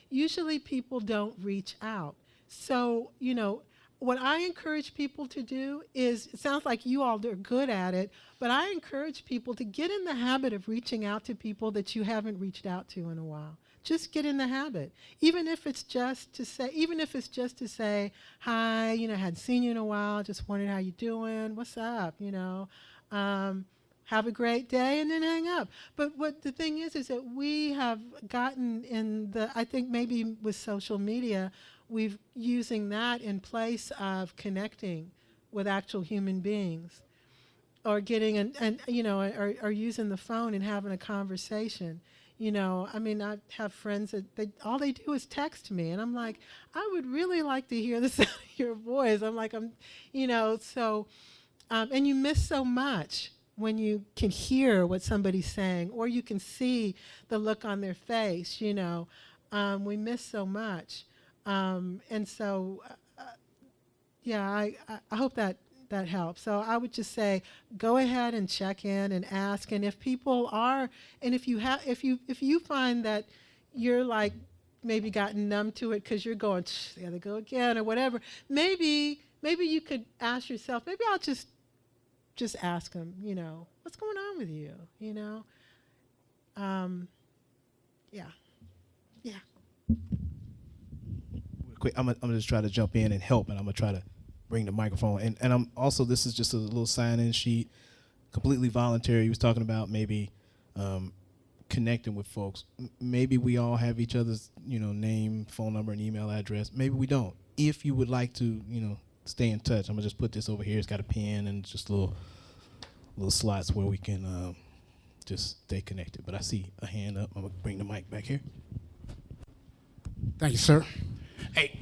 Usually people don't reach out. So, you know, what I encourage people to do is, it sounds like you all are good at it, but I encourage people to get in the habit of reaching out to people that you haven't reached out to in a while. Just get in the habit, even if it's just to say, hi, you know, hadn't seen you in a while, just wondered how you doing, what's up, you know, have a great day, and then hang up. But what the thing is that we have gotten I think maybe with social media, we've using that in place of connecting with actual human beings, or getting you know, or using the phone and having a conversation. You know, I mean, I have friends that all they do is text me, and I'm like, I would really like to hear the sound of your voice. I'm like, you know, so, and you miss so much when you can hear what somebody's saying, or you can see the look on their face, you know. We miss so much. And so, yeah, I hope that helps. So I would just say, go ahead and check in and ask. And if people are, and if you find that you're like maybe gotten numb to it because you're going, there they go again, or whatever, maybe you could ask yourself, maybe I'll just ask them, you know, what's going on with you, you know? Yeah. Quick, I'm gonna just try to jump in and help, and I'm gonna try to bring the microphone. And I'm also, this is just a little sign-in sheet, completely voluntary. He was talking about maybe connecting with folks. Maybe we all have each other's, you know, name, phone number, and email address. Maybe we don't. If you would like to, you know, stay in touch, I'm gonna just put this over here. It's got a pen and just little slots where we can just stay connected. But I see a hand up. I'm gonna bring the mic back here. Thank you, sir. Hey,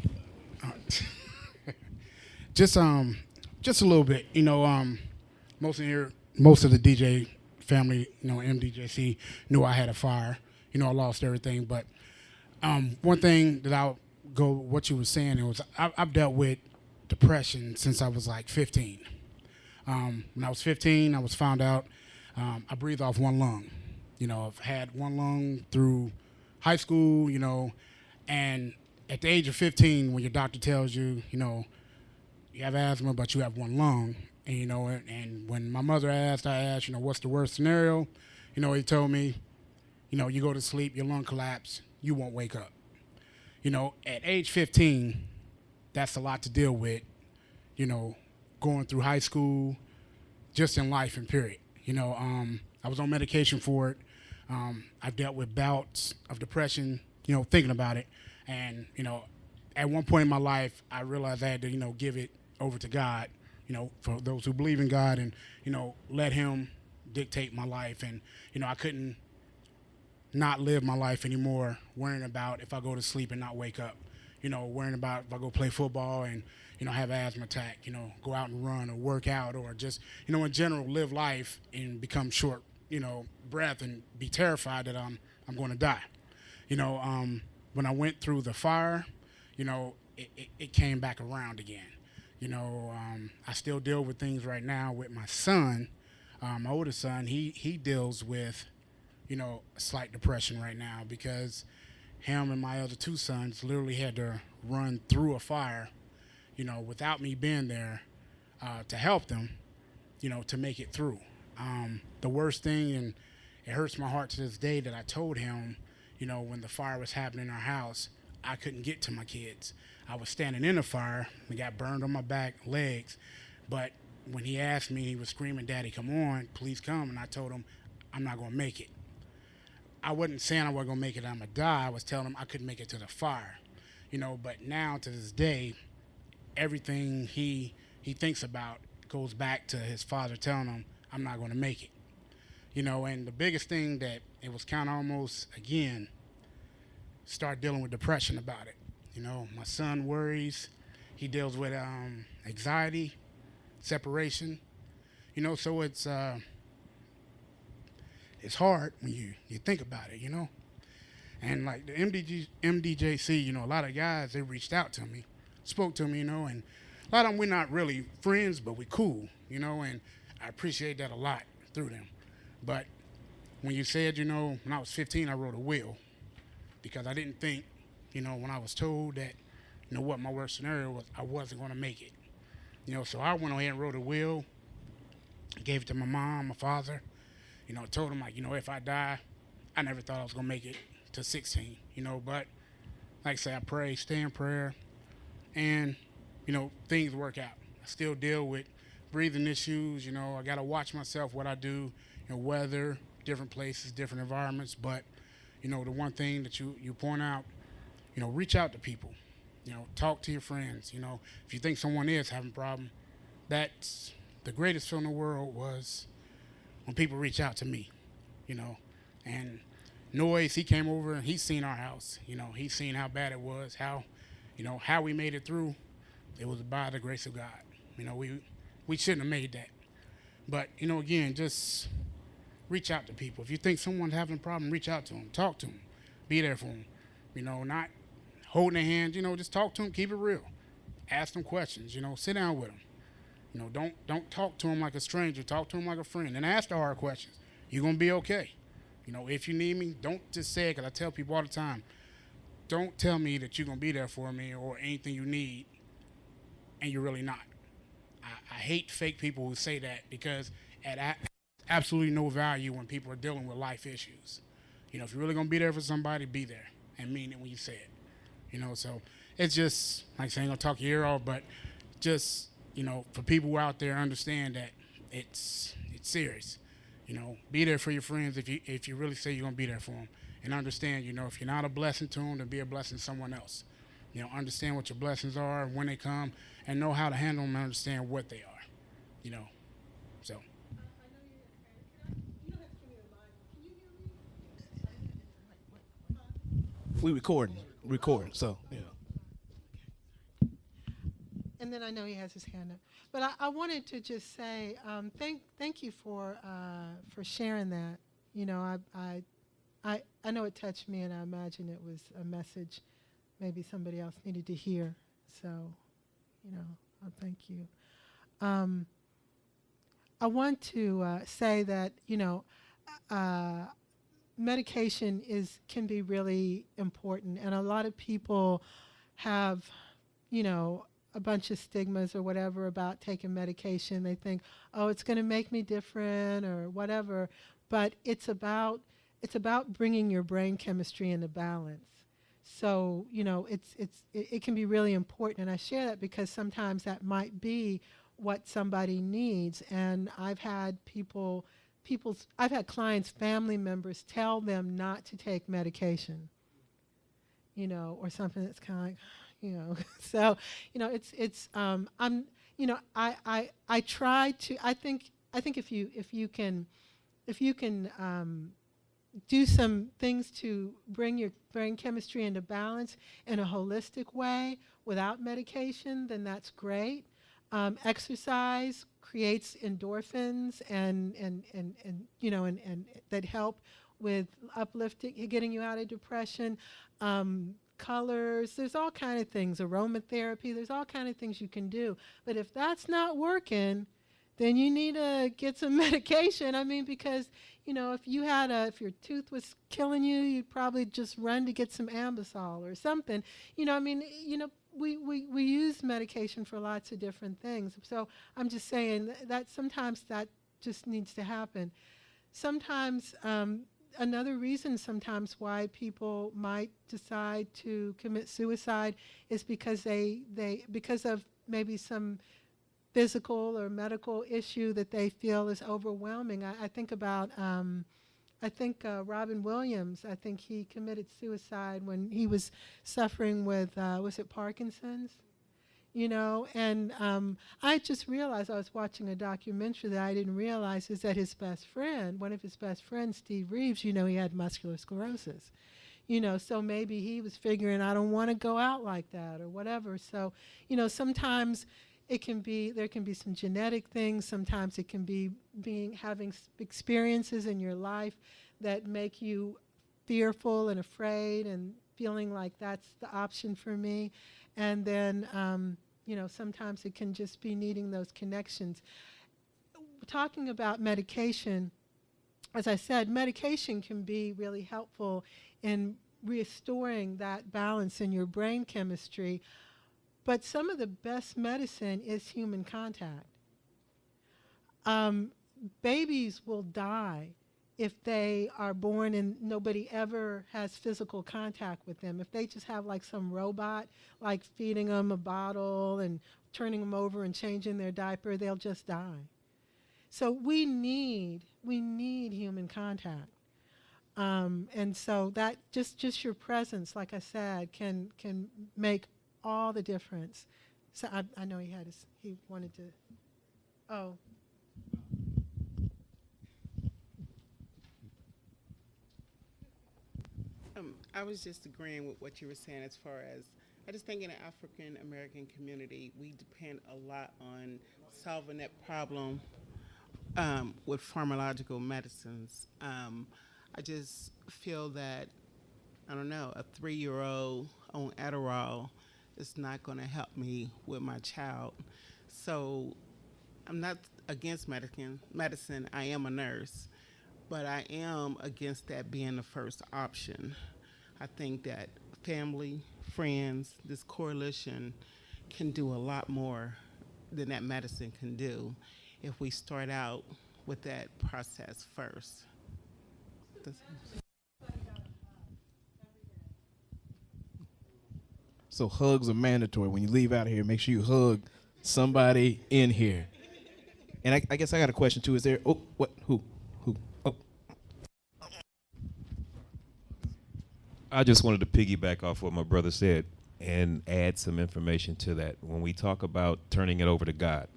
just a little bit, you know, most of the DJ family, you know, MDJC knew I had a fire. You know, I lost everything. But one thing that I'll go, what you were saying, it was I've dealt with depression since I was like 15. When I was 15, I was found out I breathe off one lung. You know, I've had one lung through high school, you know, and at the age of 15, when your doctor tells you, you know, you have asthma, but you have one lung, And, and when my mother asked, I asked, what's the worst scenario? He told me, you go to sleep, your lung collapse, you won't wake up. At age 15, that's a lot to deal with, going through high school, just in life and period. I was on medication for it. I've dealt with bouts of depression, thinking about it. And, at one point in my life, I realized I had to, give it over to God, for those who believe in God and, let him dictate my life. And, I couldn't not live my life anymore worrying about if I go to sleep and not wake up, worrying about if I go play football and, have an asthma attack, go out and run or work out or just, in general, live life and become short, breath and be terrified that I'm going to die. When I went through the fire, it came back around again. I still deal with things right now with my son, my oldest son. He deals with, a slight depression right now because him and my other two sons literally had to run through a fire, without me being there to help them, to make it through. The worst thing, and it hurts my heart to this day, that I told him, when the fire was happening in our house, I couldn't get to my kids. I was standing in the fire and got burned on my back, legs. But when he asked me, he was screaming, "Daddy, come on, please come." And I told him, I'm not going to make it. I wasn't saying I wasn't going to make it, I'm going to die. I was telling him I couldn't make it to the fire. But now to this day, everything he thinks about goes back to his father telling him, I'm not going to make it. And the biggest thing that it was kind of almost, again, start dealing with depression about it. My son worries. He deals with anxiety, separation. So it's hard when you think about it, And like the MDJC, a lot of guys, they reached out to me, spoke to me, and a lot of them, we're not really friends, but we cool, and I appreciate that a lot through them. But when you said, when I was 15, I wrote a will because I didn't think, when I was told that, what my worst scenario was, I wasn't going to make it. So I went ahead and wrote a will, gave it to my mom, my father, told them, like, if I die, I never thought I was going to make it to 16, but like I say, I pray, stay in prayer, and, things work out. I still deal with breathing issues, I got to watch myself, what I do, weather, different places, different environments, but, the one thing that you point out, reach out to people, talk to your friends, if you think someone is having a problem, that's the greatest feeling in the world was when people reach out to me, and Noise, he came over and he's seen our house, he's seen how bad it was, how we made it through. It was by the grace of God. We shouldn't have made that. But, again, just reach out to people. If you think someone's having a problem, reach out to them, talk to them, be there for them, not holding their hands, just talk to them, keep it real. Ask them questions, sit down with them. Don't talk to them like a stranger, talk to them like a friend, and ask the hard questions. You're going to be okay. If you need me, don't just say it, because I tell people all the time, don't tell me that you're going to be there for me or anything you need, and you're really not. I hate fake people who say that, because it absolutely no value when people are dealing with life issues. If you're really going to be there for somebody, be there and mean it when you say it. So it's just, like I say, I ain't going to talk your ear off, but just, for people who are out there, understand that it's serious. Be there for your friends if you really say you're going to be there for them. And understand, if you're not a blessing to them, then be a blessing to someone else. Understand what your blessings are when they come and know how to handle them and understand what they are. So. We recording, so, yeah. And then I know he has his hand up. But I wanted to just say thank you for sharing that. I know it touched me, and I imagine it was a message maybe somebody else needed to hear. So, I thank you. I want to say that, medication can be really important, and a lot of people have, a bunch of stigmas or whatever about taking medication. They think, oh, it's going to make me different or whatever. But it's about bringing your brain chemistry into balance. So, you know, it can be really important. And I share that because sometimes that might be what somebody needs. And I've had I've had clients, family members tell them not to take medication, you know, or something that's kind of like, you know. So, you know, you know, I try to, I think if you can do some things to bring your brain chemistry into balance in a holistic way without medication, then that's great. Exercise creates endorphins and you know, and that help with uplifting, getting you out of depression. Colors, there's all kind of things, aromatherapy, there's all kind of things you can do. But if that's not working, then you need to get some medication. I mean, because, you know, if your tooth was killing you, you'd probably just run to get some Ambisol or something. You know, I mean, you know, we use medication for lots of different things. So I'm just saying that sometimes that just needs to happen. Sometimes, another reason sometimes why people might decide to commit suicide is because because of maybe some physical or medical issue that they feel is overwhelming. I think about, Robin Williams, I think he committed suicide when he was suffering with, was it Parkinson's? You know, and I just realized, I was watching a documentary that I didn't realize, is that his best friend, one of his best friends, Steve Reeves, you know, he had muscular sclerosis. You know, so maybe he was figuring, I don't want to go out like that or whatever. So, you know, sometimes there can be some genetic things. Sometimes it can be having experiences in your life that make you fearful and afraid and feeling like that's the option for me. And then, you know, sometimes it can just be needing those connections. Talking about medication, as I said, medication can be really helpful in restoring that balance in your brain chemistry. But some of the best medicine is human contact. Babies will die if they are born and nobody ever has physical contact with them. If they just have like some robot, like feeding them a bottle and turning them over and changing their diaper, they'll just die. So we need human contact. And so that just your presence, like I said, can make all the difference. So I know he wanted to, oh. I was just agreeing with what you were saying as far as, I just think in the African American community, we depend a lot on solving that problem with pharmacological medicines. I just feel that, I don't know, a 3-year-old on Adderall is not going to help me with my child. So I'm not against medicine. I am a nurse, but I am against that being the first option. I think that family, friends, this coalition can do a lot more than that medicine can do if we start out with that process first. So hugs are mandatory. When you leave out of here, make sure you hug somebody in here. And I guess I got a question too. Is there, oh, what, who? Oh. I just wanted to piggyback off what my brother said and add some information to that. When we talk about turning it over to God,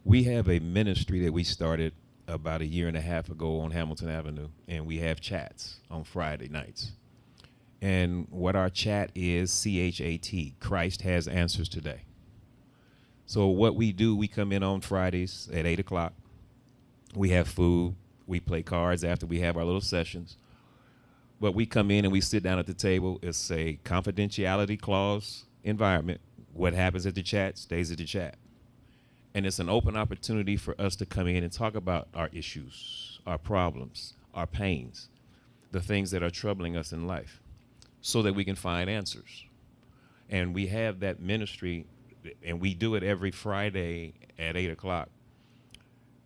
we have a ministry that we started about 1.5 years ago on Hamilton Avenue, and we have chats on Friday nights. And what our chat is, CHAT, Christ Has Answers Today. So what we do, we come in on Fridays at 8 o'clock. We have food. We play cards after we have our little sessions. But we come in and we sit down at the table. It's a confidentiality clause environment. What happens at the chat stays at the chat. And it's an open opportunity for us to come in and talk about our issues, our problems, our pains, the things that are troubling us in life, so that we can find answers. And we have that ministry and we do it every Friday at 8 o'clock.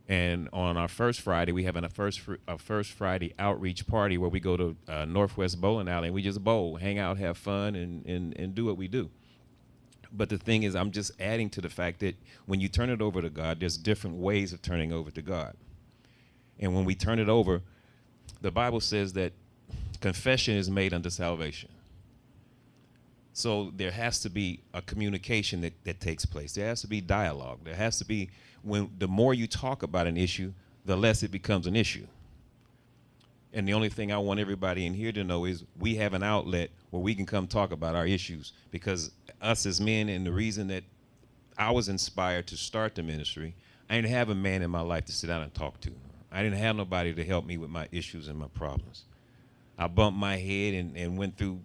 And on our first Friday, we have a first Friday outreach party where we go to Northwest Bowling Alley and we just bowl, hang out, have fun, and do what we do. But the thing is, I'm just adding to the fact that when you turn it over to God, there's different ways of turning over to God. And when we turn it over, the Bible says that confession is made unto salvation. So there has to be a communication that takes place. There has to be dialogue. There has to be, when the more you talk about an issue, the less it becomes an issue. And the only thing I want everybody in here to know is we have an outlet where we can come talk about our issues, because us as men, and the reason that I was inspired to start the ministry, I didn't have a man in my life to sit down and talk to. I didn't have nobody to help me with my issues and my problems. I bumped my head and went through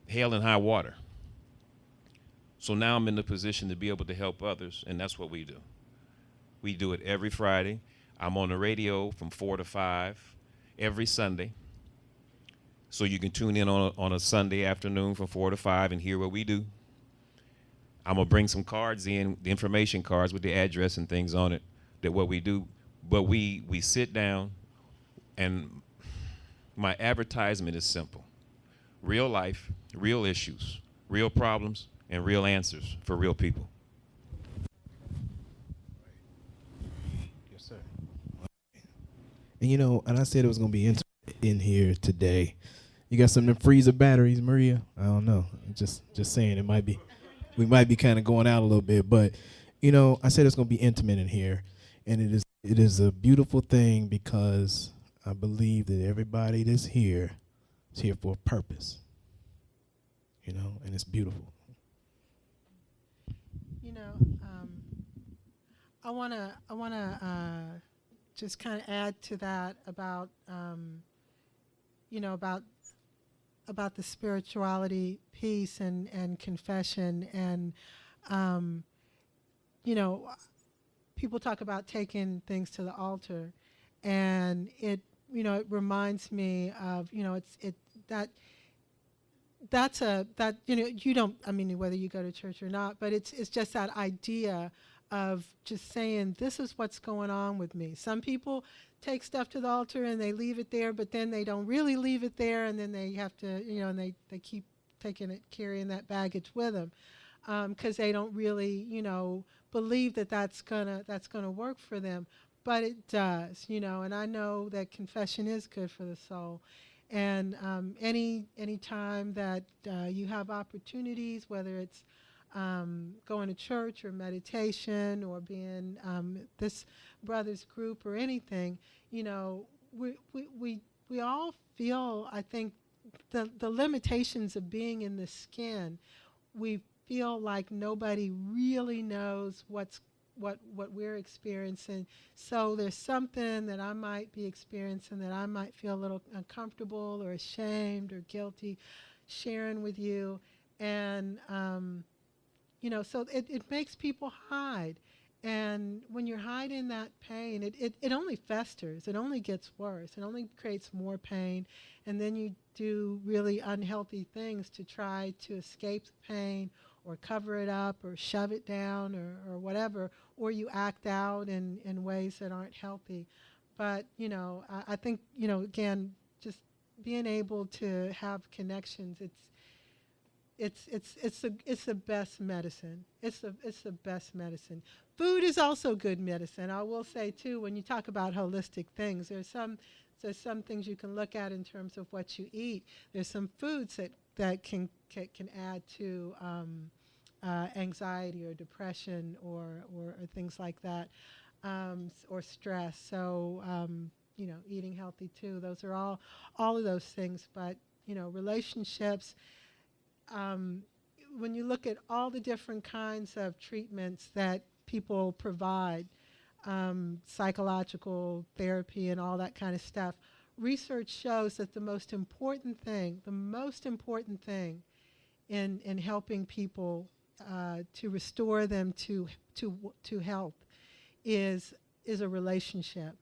hell and high water. So now I'm in the position to be able to help others, and that's what we do. We do it every Friday. I'm on the radio from 4 to 5 every Sunday. So you can tune in on a Sunday afternoon from 4 to 5 and hear what we do. I'm going to bring some cards in, the information cards with the address and things on it, that what we do. But we sit down, and my advertisement is simple. Real life, real issues, real problems, and real answers for real people. Yes, sir. And and I said it was going to be in here today. You got some of them freezer batteries, Maria? I don't know. Just saying, we might be kind of going out a little bit, but I said it's going to be intimate in here, and it is a beautiful thing, because I believe that everybody that's here is here for a purpose, and it's beautiful. I wanna just kind of add to that about about the spirituality piece and confession, and people talk about taking things to the altar, and it reminds me of you don't, I mean, whether you go to church or not, but it's just that idea of just saying, this is what's going on with me. Some people take stuff to the altar and they leave it there, but then they don't really leave it there, and then they have to, and they keep carrying that baggage with them, because they don't really, believe that that's gonna work for them. But it does, and I know that confession is good for the soul. And any time that you have opportunities, whether it's going to church or meditation or being this brother's group or anything, we all feel, I think, the limitations of being in the skin. We feel like nobody really knows what we're experiencing. So there's something that I might be experiencing that I might feel a little uncomfortable or ashamed or guilty sharing with you. And, so it makes people hide. And when you're hiding that pain, it only festers. It only gets worse. It only creates more pain. And then you do really unhealthy things to try to escape the pain, or cover it up, or shove it down, or whatever, or you act out in ways that aren't healthy. But, I think, again, just being able to have connections, it's the best medicine. It's the best medicine. Food is also good medicine. I will say, too, when you talk about holistic things, there's some things you can look at in terms of what you eat. There's some foods that can add to anxiety or depression or things like that, or stress. So eating healthy too. Those are all of those things. But relationships. When you look at all the different kinds of treatments that people provide, psychological therapy and all that kind of stuff, research shows that the most important thing in helping people to restore them to health is a relationship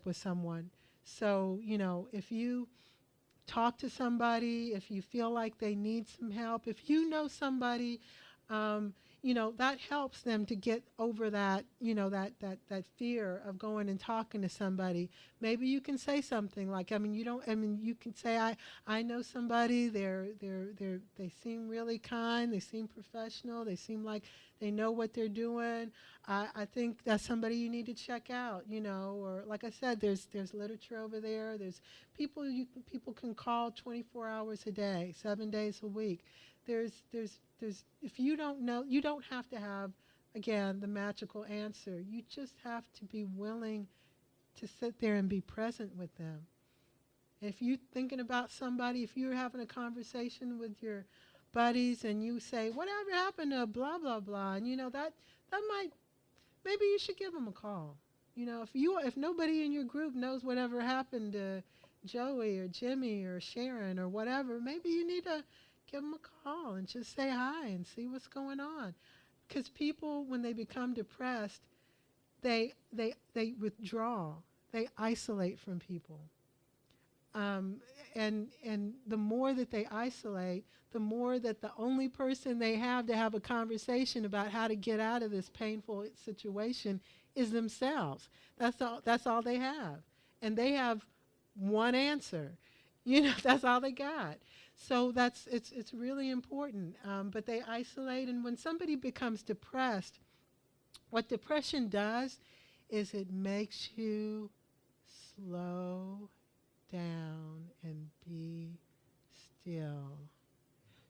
with someone. So if you talk to somebody, if you feel like they need some help, if you know somebody, that helps them to get over that, that fear of going and talking to somebody. Maybe you can say something like, you can say, I know somebody, they seem really kind, they seem professional, they seem like they know what they're doing. I think that's somebody you need to check out, or like I said, there's literature over there. There's people can call 24 hours a day, 7 days a week. There's if you don't know, you don't have to have, again, the magical answer. You just have to be willing to sit there and be present with them. If you're thinking about somebody, if you're having a conversation with your buddies and you say, whatever happened to blah, blah, blah, and that might, maybe you should give them a call. If nobody in your group knows whatever happened to Joey or Jimmy or Sharon or whatever, maybe you need to give them a call and just say hi and see what's going on. Because people, when they become depressed, they withdraw. They isolate from people. And the more that they isolate, the more that the only person they have to have a conversation about how to get out of this painful situation is themselves. That's all they have. And they have one answer. That's all they got. So it's really important. But they isolate, and when somebody becomes depressed, what depression does is it makes you slow down and be still.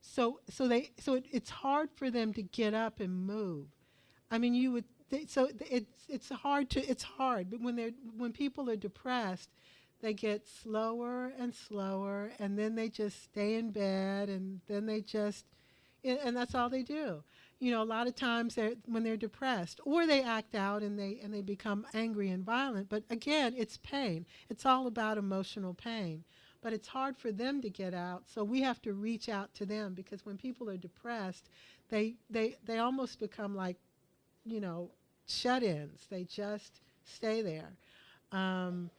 So it's hard for them to get up and move. I mean, it's hard. But when people are depressed, they get slower and slower, and then they just stay in bed, and then and that's all they do. A lot of times when they're depressed, or they act out and they become angry and violent. But again, it's pain. It's all about emotional pain. But it's hard for them to get out, so we have to reach out to them, because when people are depressed, they almost become like, shut-ins. They just stay there. And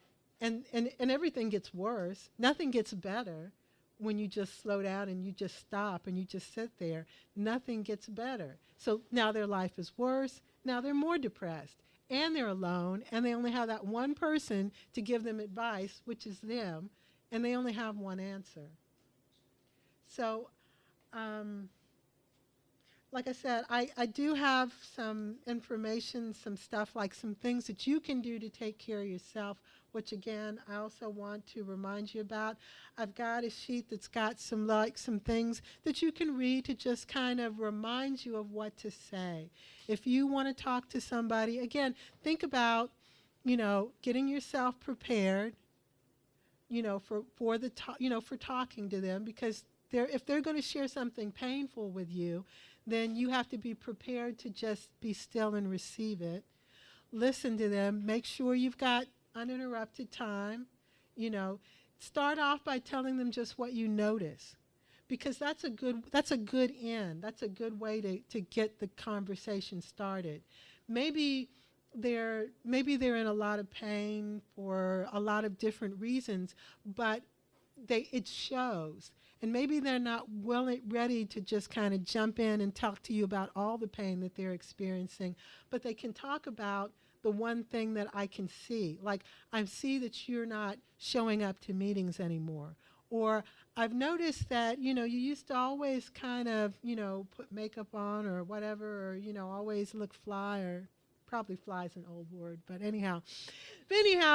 everything gets worse. Nothing gets better when you just slow down and you just stop and you just sit there. Nothing gets better. So now their life is worse. Now they're more depressed. And they're alone. And they only have that one person to give them advice, which is them. And they only have one answer. So, like I said, I do have some information, some stuff, like some things that you can do to take care of yourself, which again, I also want to remind you about. I've got a sheet that's got some things that you can read to just kind of remind you of what to say. If you want to talk to somebody, again, think about, getting yourself prepared, for talking to them, because if they're going to share something painful with you, then you have to be prepared to just be still and receive it. Listen to them. Make sure you've got uninterrupted time. Start off by telling them just what you notice, because that's a good end. That's a good way to get the conversation started. Maybe they're in a lot of pain for a lot of different reasons, but it shows. And maybe they're not ready to just kind of jump in and talk to you about all the pain that they're experiencing, but they can talk about the one thing that I can see. Like, I see that you're not showing up to meetings anymore. Or I've noticed that, you used to always kind of, put makeup on or whatever, or, always look fly, or probably fly is an old word, but anyhow,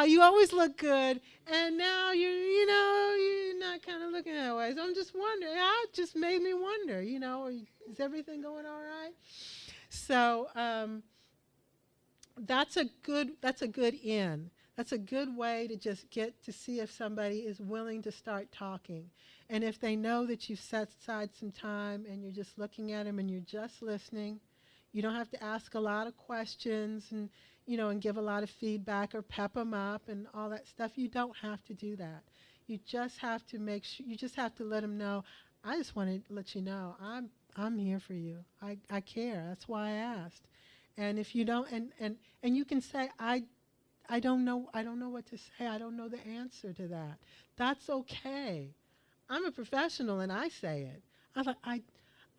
you always look good, and now you're not kind of looking that way. So I'm just wondering. It just made me wonder. Is everything going all right? So that's a good end. That's a good way to just get to see if somebody is willing to start talking, and if they know that you've set aside some time and you're just looking at them and you're just listening. You don't have to ask a lot of questions and give a lot of feedback or pep them up and all that stuff. You don't have to do that. You just have to make sure. You just have to let them know. I just want to let you know I'm here for you. I care. That's why I asked. And if you don't, and you can say I don't know what to say. I don't know the answer to that. That's okay. I'm a professional and I say it. I'm like,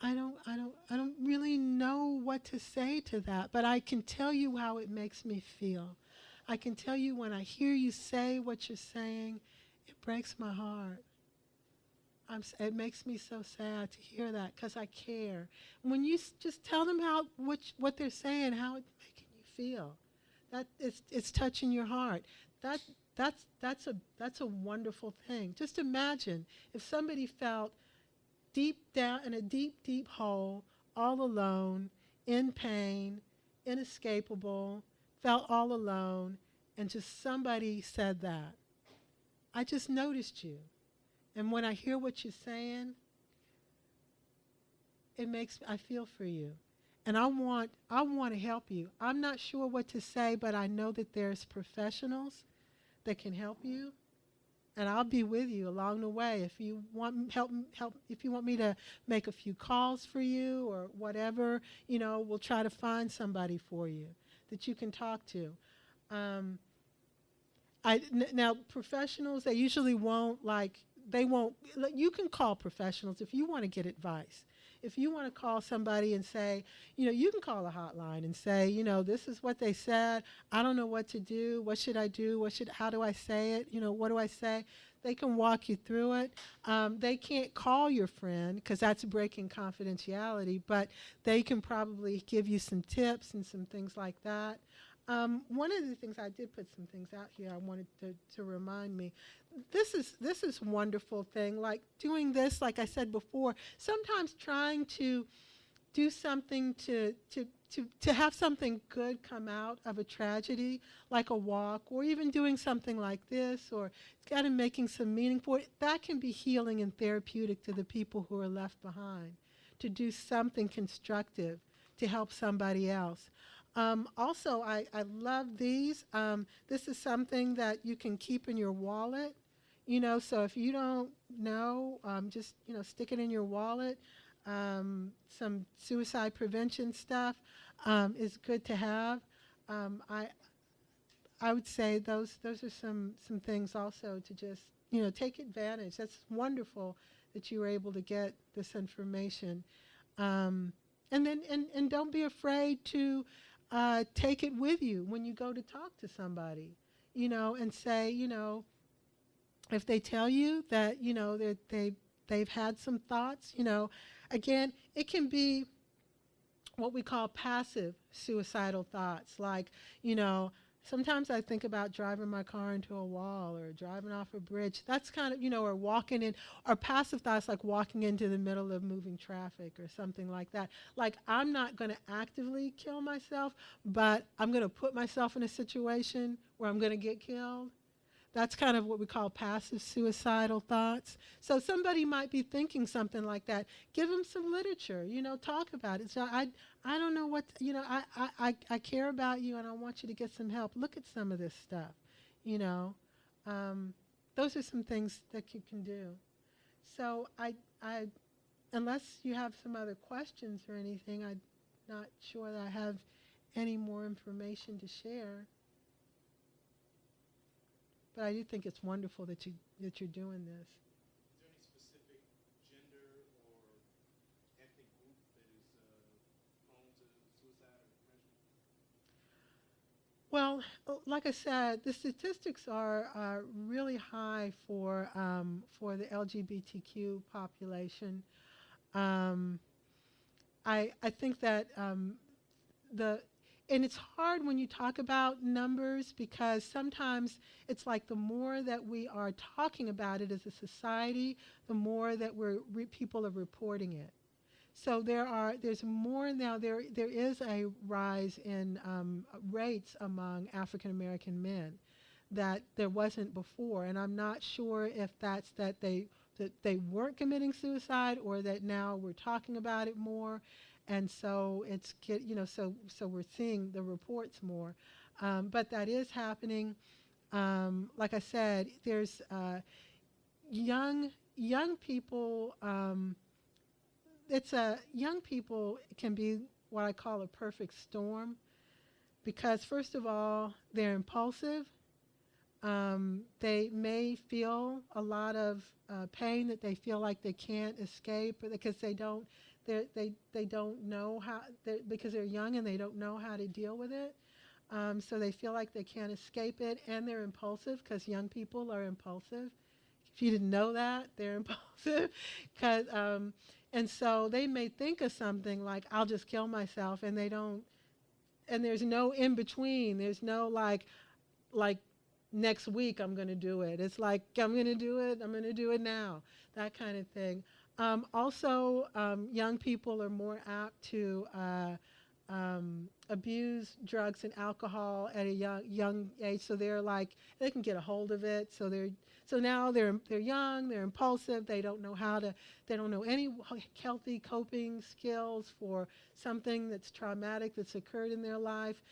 I don't really know what to say to that, but I can tell you how it makes me feel. I can tell you when I hear you say what you're saying, it breaks my heart. It makes me so sad to hear that because I care. When you just tell them what they're saying, how it's making you feel, that it's touching your heart. That's a wonderful thing. Just imagine if somebody felt deep down in a deep hole, all alone, in pain, inescapable, felt all alone, and just somebody said that. I just noticed you. And when I hear what you're saying, I feel for you. And I want to help you. I'm not sure what to say, but I know that there's professionals that can help you. And I'll be with you along the way. If you want help, if you want me to make a few calls for you or whatever, we'll try to find somebody for you that you can talk to. Now, professionals, they usually won't you can call professionals if you want to get advice. If you want to call somebody and say, you can call a hotline and say, this is what they said. I don't know what to do. What should I do? How do I say it? What do I say? They can walk you through it. They can't call your friend because that's breaking confidentiality, but they can probably give you some tips and some things like that. One of the things, I did put some things out here I wanted to remind me. This is wonderful thing, like doing this, like I said before, sometimes trying to do something to have something good come out of a tragedy, like a walk, or even doing something like this, or kind of making some meaning for it, that can be healing and therapeutic to the people who are left behind, to do something constructive to help somebody else. Also, I love these. This is something that you can keep in your wallet, so if you don't know, just, stick it in your wallet. Some suicide prevention stuff is good to have. I would say those are some things also to just, take advantage. That's wonderful that you were able to get this information. And don't be afraid to take it with you when you go to talk to somebody, and say, if they tell you that, that they've had some thoughts, again, it can be what we call passive suicidal thoughts. Like, sometimes I think about driving my car into a wall or driving off a bridge. That's kind of, or walking in, or passive thoughts like walking into the middle of moving traffic or something like that. Like, I'm not going to actively kill myself, but I'm going to put myself in a situation where I'm going to get killed. That's kind of what we call passive suicidal thoughts. So somebody might be thinking something like that. Give them some literature, talk about it. So I don't know what, I care about you and I want you to get some help. Look at some of this stuff, Those are some things that you can do. So I unless you have some other questions or anything, I'm not sure that I have any more information to share. But I do think it's wonderful that you're doing this. Is there any specific gender or ethnic group that is prone to suicide or depression? Well, like I said, the statistics are really high for the LGBTQ population. I think that and it's hard when you talk about numbers because sometimes it's like the more that we are talking about it as a society, the more that people are reporting it. So there's more now. There is a rise in rates among African American men that there wasn't before, and I'm not sure if that's that they weren't committing suicide or that now we're talking about it more. And so so we're seeing the reports more, but that is happening. Like I said, there's young people. Young people can be what I call a perfect storm, because first of all, they're impulsive. They may feel a lot of pain that they feel like they can't escape because they don't know how, because they're young and they don't know how to deal with it. So they feel like they can't escape it, and they're impulsive because young people are impulsive. If you didn't know that, they're impulsive. And so they may think of something like, I'll just kill myself, and they don't, and there's no in between. There's no like next week I'm going to do it. It's like, I'm going to do it now, that kind of thing. Also, young people are more apt to abuse drugs and alcohol at a young age. So they're like, they can get a hold of it. So now they're young, they're impulsive, they don't know any healthy coping skills for something that's traumatic that's occurred in their life.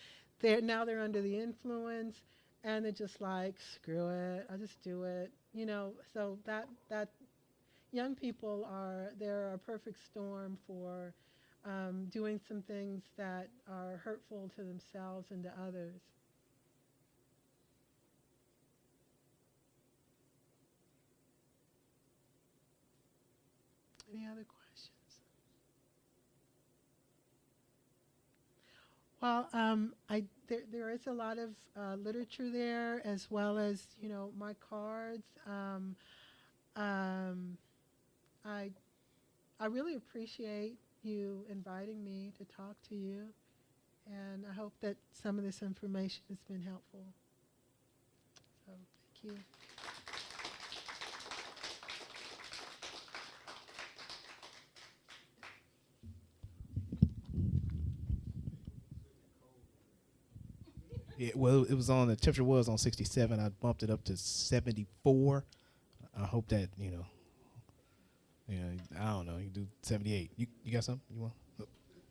Now they're under the influence, and they're just like, screw it, I'll just do it. So that young people they're a perfect storm for doing some things that are hurtful to themselves and to others. Any other questions? Well, there is a lot of literature there, as well as my cards. I really appreciate you inviting me to talk to you, and I hope that some of this information has been helpful. So thank you. Yeah, well, it was the temperature was on 67. I bumped it up to 74. I hope that, I don't know, you do 78. You got something you want? Oh,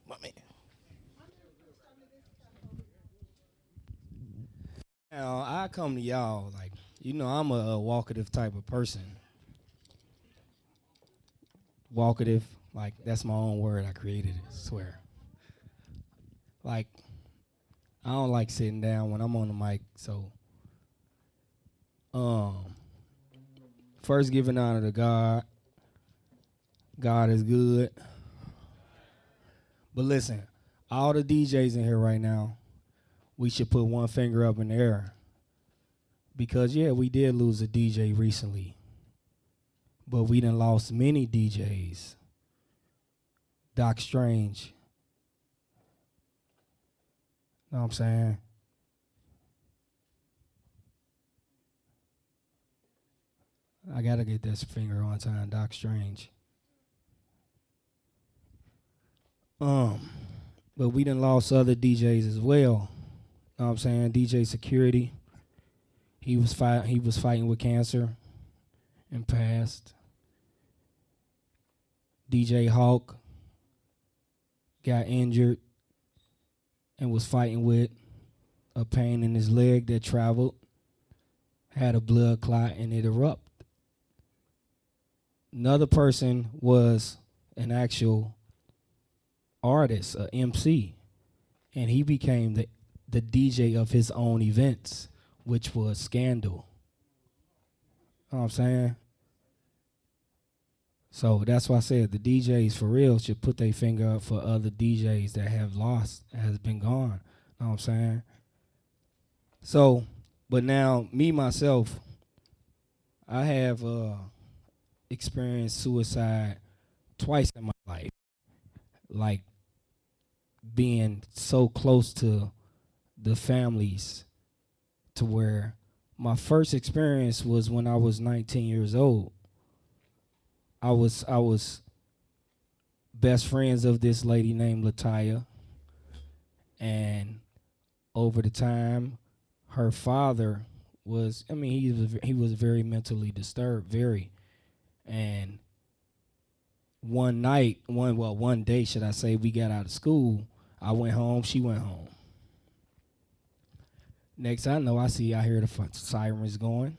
my man. Now, I come to y'all like, I'm a walkative type of person. Walkative, like, that's my own word. I created it, I swear. Like, I don't like sitting down when I'm on the mic, so first giving honor to God. God is good. But listen, all the DJs in here right now, we should put one finger up in the air. Because, yeah, we did lose a DJ recently. But we done lost many DJs. Doc Strange. Know what I'm saying? I gotta get this finger on time, Doc Strange. But we done lost other DJs as well. Know what I'm saying? DJ Security. He was fighting with cancer and passed. DJ Hawk got injured and was fighting with a pain in his leg that traveled, had a blood clot, and it erupted. Another person was an actual artist, a MC, and he became the DJ of his own events, which was Scandal. You know what I'm saying? So that's why I said the DJs for real should put their finger up for other DJs that have lost, has been gone. You know what I'm saying? So, but now, me, myself, I have experienced suicide twice in my life. Like, being so close to the families to where my first experience was when I was 19 years old. I was best friends of this lady named Lataya, and over the time, her father was, he was very mentally disturbed, very. And one day, should I say, we got out of school. I went home, she went home. Next I know, I hear the sirens going,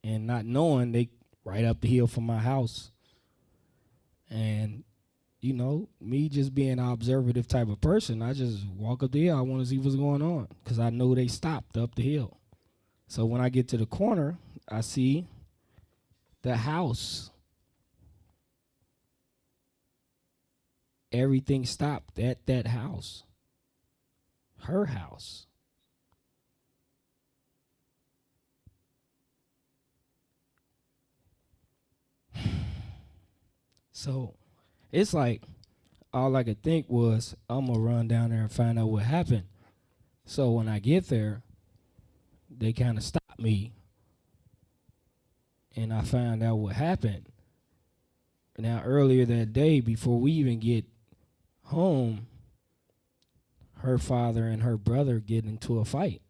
and not knowing, they right up the hill from my house. And, me just being an observative type of person, I just walk up the hill. I want to see what's going on because I know they stopped up the hill. So when I get to the corner, I see the house. Everything stopped at that house. Her house. So it's like all I could think was I'm going to run down there and find out what happened. So when I get there, they kind of stopped me. And I found out what happened. Now, earlier that day, before we even get home, her father and her brother get into a fight.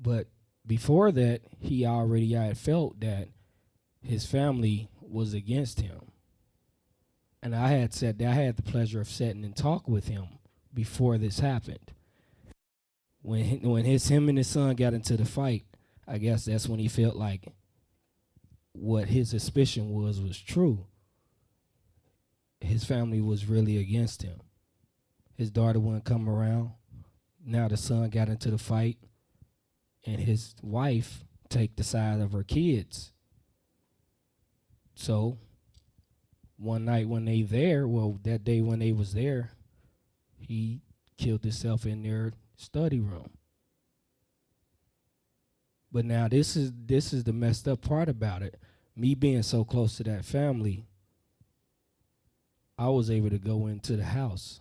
But before that, he already had felt that his family was against him. And I had the pleasure of sitting and talk with him before this happened. When him and his son got into the fight, I guess that's when he felt like what his suspicion was true. His family was really against him. His daughter wouldn't come around. Now the son got into the fight, and his wife take the side of her kids. So one night when that day when they was there, he killed himself in their study room. But now this is the messed up part about it. Me being so close to that family, I was able to go into the house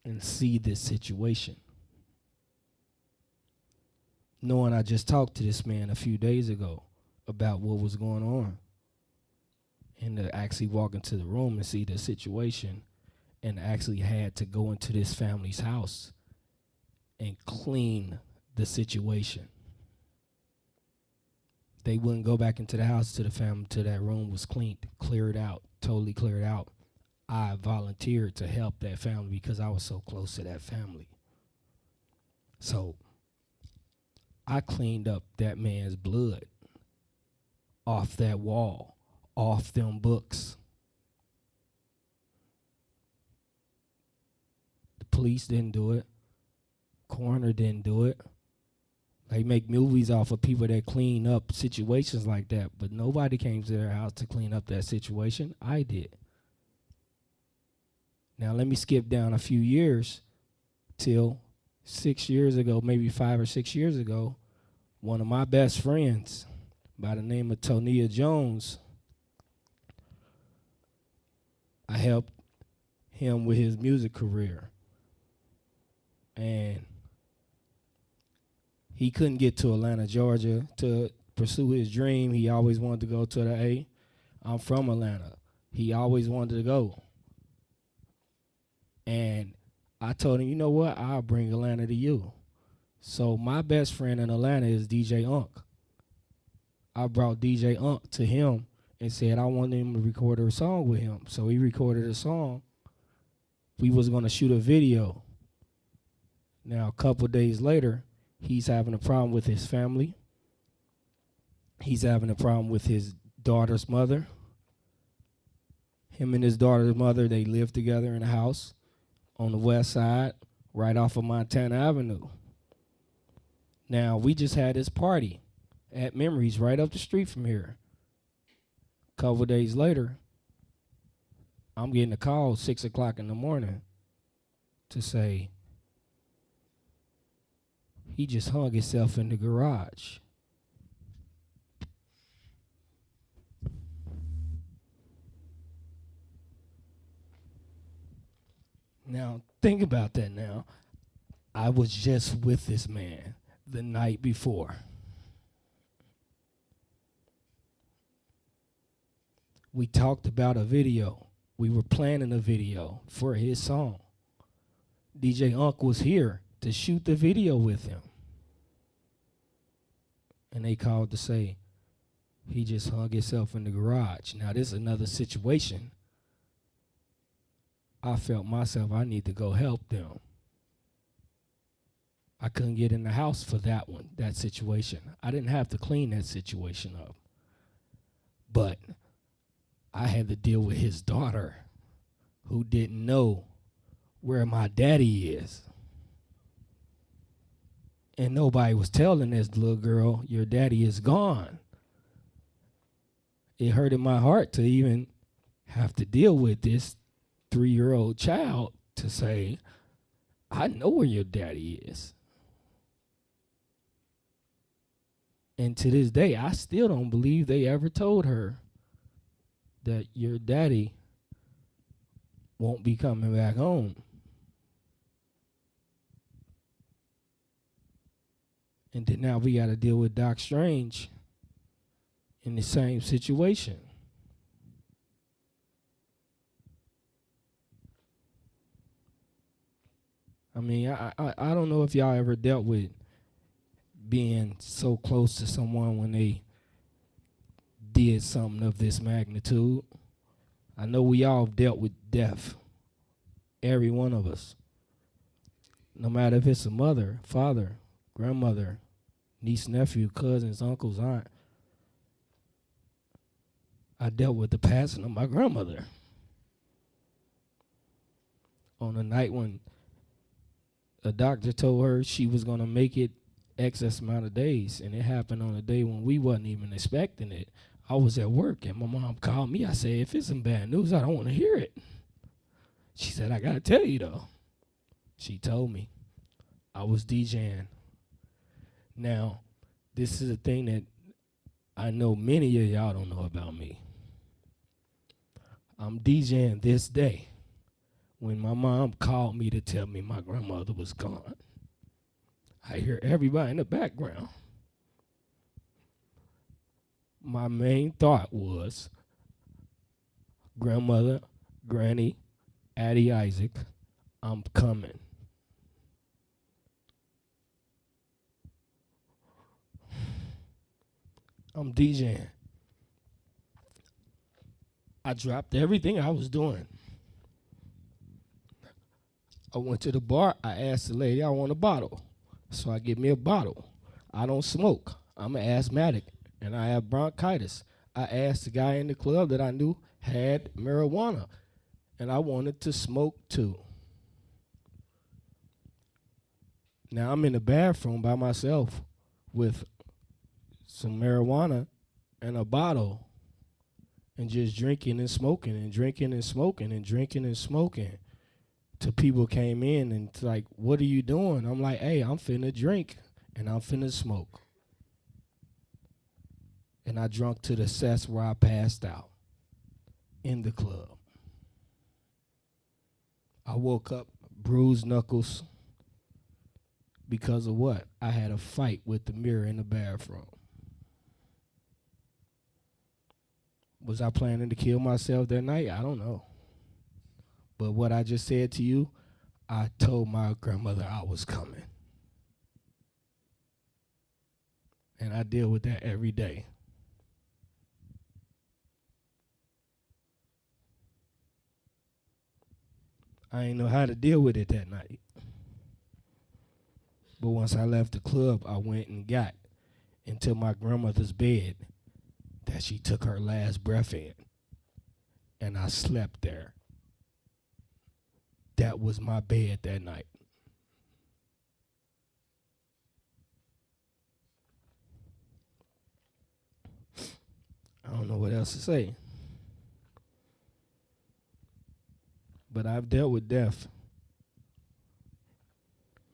and see this situation. Knowing I just talked to this man a few days ago about what was going on. And to actually walk into the room and see the situation, and actually had to go into this family's house and clean the situation. They wouldn't go back into the house till that room was cleared out, totally cleared out. I volunteered to help that family because I was so close to that family. So I cleaned up that man's blood off that wall, off them books. The police didn't do it. Coroner didn't do it. They make movies off of people that clean up situations like that, but nobody came to their house to clean up that situation. I did. Now let me skip down a few years till 6 years ago, maybe 5 or 6 years ago. One of my best friends by the name of Tonia Jones, I helped him with his music career. And he couldn't get to Atlanta, Georgia to pursue his dream. He always wanted to go to the A. I'm from Atlanta. He always wanted to go. And I told him, you know what? I'll bring Atlanta to you. So my best friend in Atlanta is DJ Unk. I brought DJ Unk to him and said I wanted him to record a song with him. So he recorded a song. We was going to shoot a video. Now, a couple days later, he's having a problem with his family. He's having a problem with his daughter's mother. Him and his daughter's mother, they live together in a house on the west side, right off of Montana Avenue. Now, we just had this party at Memories right up the street from here. A couple days later, I'm getting a call 6 o'clock in the morning to say he just hung himself in the garage. Now, think about that now. I was just with this man the night before. We talked about a video. We were planning a video for his song. DJ Unk was here to shoot the video with him. And they called to say he just hung himself in the garage. Now, this is another situation. I felt myself, I need to go help them. I couldn't get in the house for that situation. I didn't have to clean that situation up. But I had to deal with his daughter who didn't know where my daddy is. And nobody was telling this little girl, your daddy is gone. It hurted my heart to even have to deal with this 3-year-old child to say, I know where your daddy is. And to this day, I still don't believe they ever told her that your daddy won't be coming back home. And then now we got to deal with Doc Strange in the same situation. I mean, I don't know if y'all ever dealt with being so close to someone when they did something of this magnitude. I know we all dealt with death, every one of us. No matter if it's a mother, father, grandmother, niece, nephew, cousins, uncles, aunt. I dealt with the passing of my grandmother on a night when a doctor told her she was going to make it excess amount of days, and it happened on a day when we wasn't even expecting it. I was at work, and my mom called me. I said, if it's some bad news, I don't want to hear it. She said, I got to tell you, though. She told me I was DJing. Now, this is a thing that I know many of y'all don't know about me. I'm DJing this day when my mom called me to tell me my grandmother was gone. I hear everybody in the background. My main thought was, grandmother, granny, Addie Isaac, I'm coming. I'm DJing. I dropped everything I was doing. I went to the bar. I asked the lady, I want a bottle. So I get me a bottle. I don't smoke. I'm an asthmatic, and I have bronchitis. I asked the guy in the club that I knew had marijuana, and I wanted to smoke too. Now I'm in the bathroom by myself with some marijuana and a bottle and just drinking and smoking and drinking and smoking and drinking and smoking. Till people came in and like, what are you doing? I'm like, hey, I'm finna drink and I'm finna smoke. And I drunk to the cess where I passed out in the club. I woke up, bruised knuckles, because of what? I had a fight with the mirror in the bathroom. Was I planning to kill myself that night? I don't know. But what I just said to you, I told my grandmother I was coming. And I deal with that every day. I ain't know how to deal with it that night. But once I left the club, I went and got into my grandmother's bed that she took her last breath in. And I slept there. That was my bed that night. I don't know what else to say. But I've dealt with death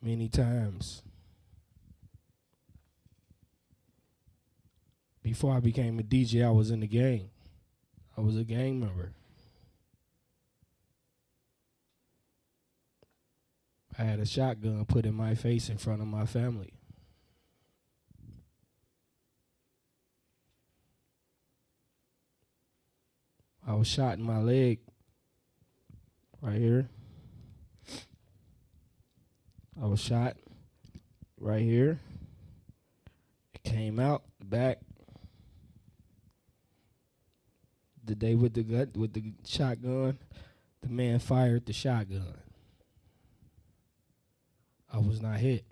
many times. Before I became a DJ, I was in the gang. I was a gang member. I had a shotgun put in my face in front of my family. I was shot in my leg right here. I was shot right here. It came out the back. The day with the shotgun, the man fired the shotgun. I was not hit,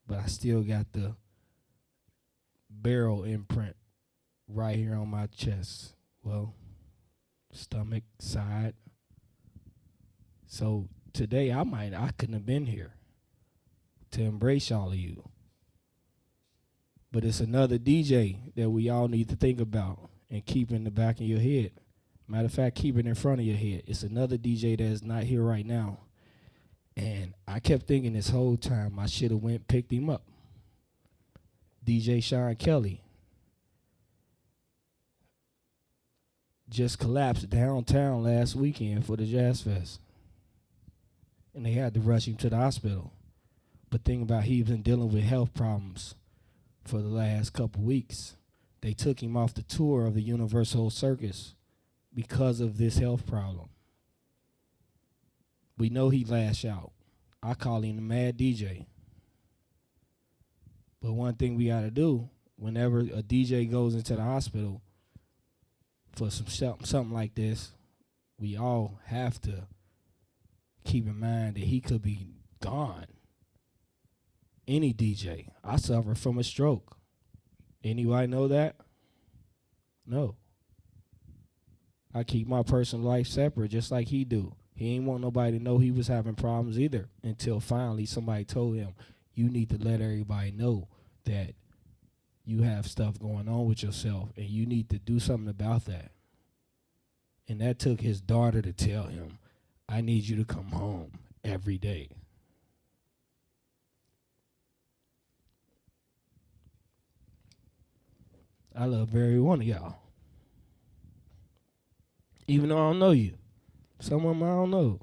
but I still got the barrel imprint right here on my chest. Well, stomach, side. So today I couldn't have been here, to embrace all of you. But it's another DJ that we all need to think about and keep in the back of your head. Matter of fact, keep it in front of your head. It's another DJ that's not here right now. And I kept thinking this whole time I should have went picked him up. DJ Sean Kelly just collapsed downtown last weekend for the Jazz Fest. And they had to rush him to the hospital. But think about he's been dealing with health problems for the last couple weeks. They took him off the tour of the Universal Circus because of this health problem. We know he lash out. I call him the mad DJ. But one thing we got to do, whenever a DJ goes into the hospital for something like this, we all have to keep in mind that he could be gone. Any DJ. I suffer from a stroke. Anybody know that? No. I keep my personal life separate just like he do. He ain't want nobody to know he was having problems either until finally somebody told him, you need to let everybody know that you have stuff going on with yourself and you need to do something about that. And that took his daughter to tell him, I need you to come home every day. I love every one of y'all. Even though I don't know you. Some of them I don't know.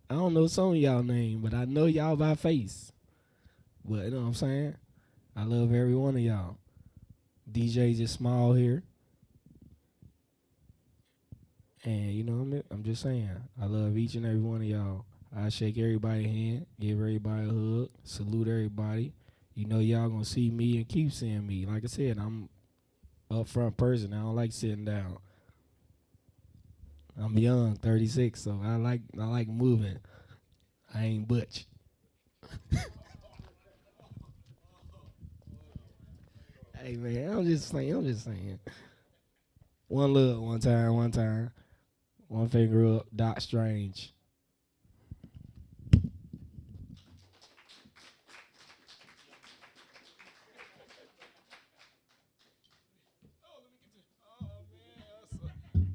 I don't know some of y'all name, but I know y'all by face. But you know what I'm saying? I love every one of y'all. DJ just small here. And you know, I'm just saying, I love each and every one of y'all. I shake everybody's hand, give everybody a hug, salute everybody. You know y'all gonna see me and keep seeing me. Like I said, I'm up front person. I don't like sitting down. I'm young, 36, so I like moving. I ain't butch. Hey man, I'm just saying. One look, one time. One finger up, Doc Strange.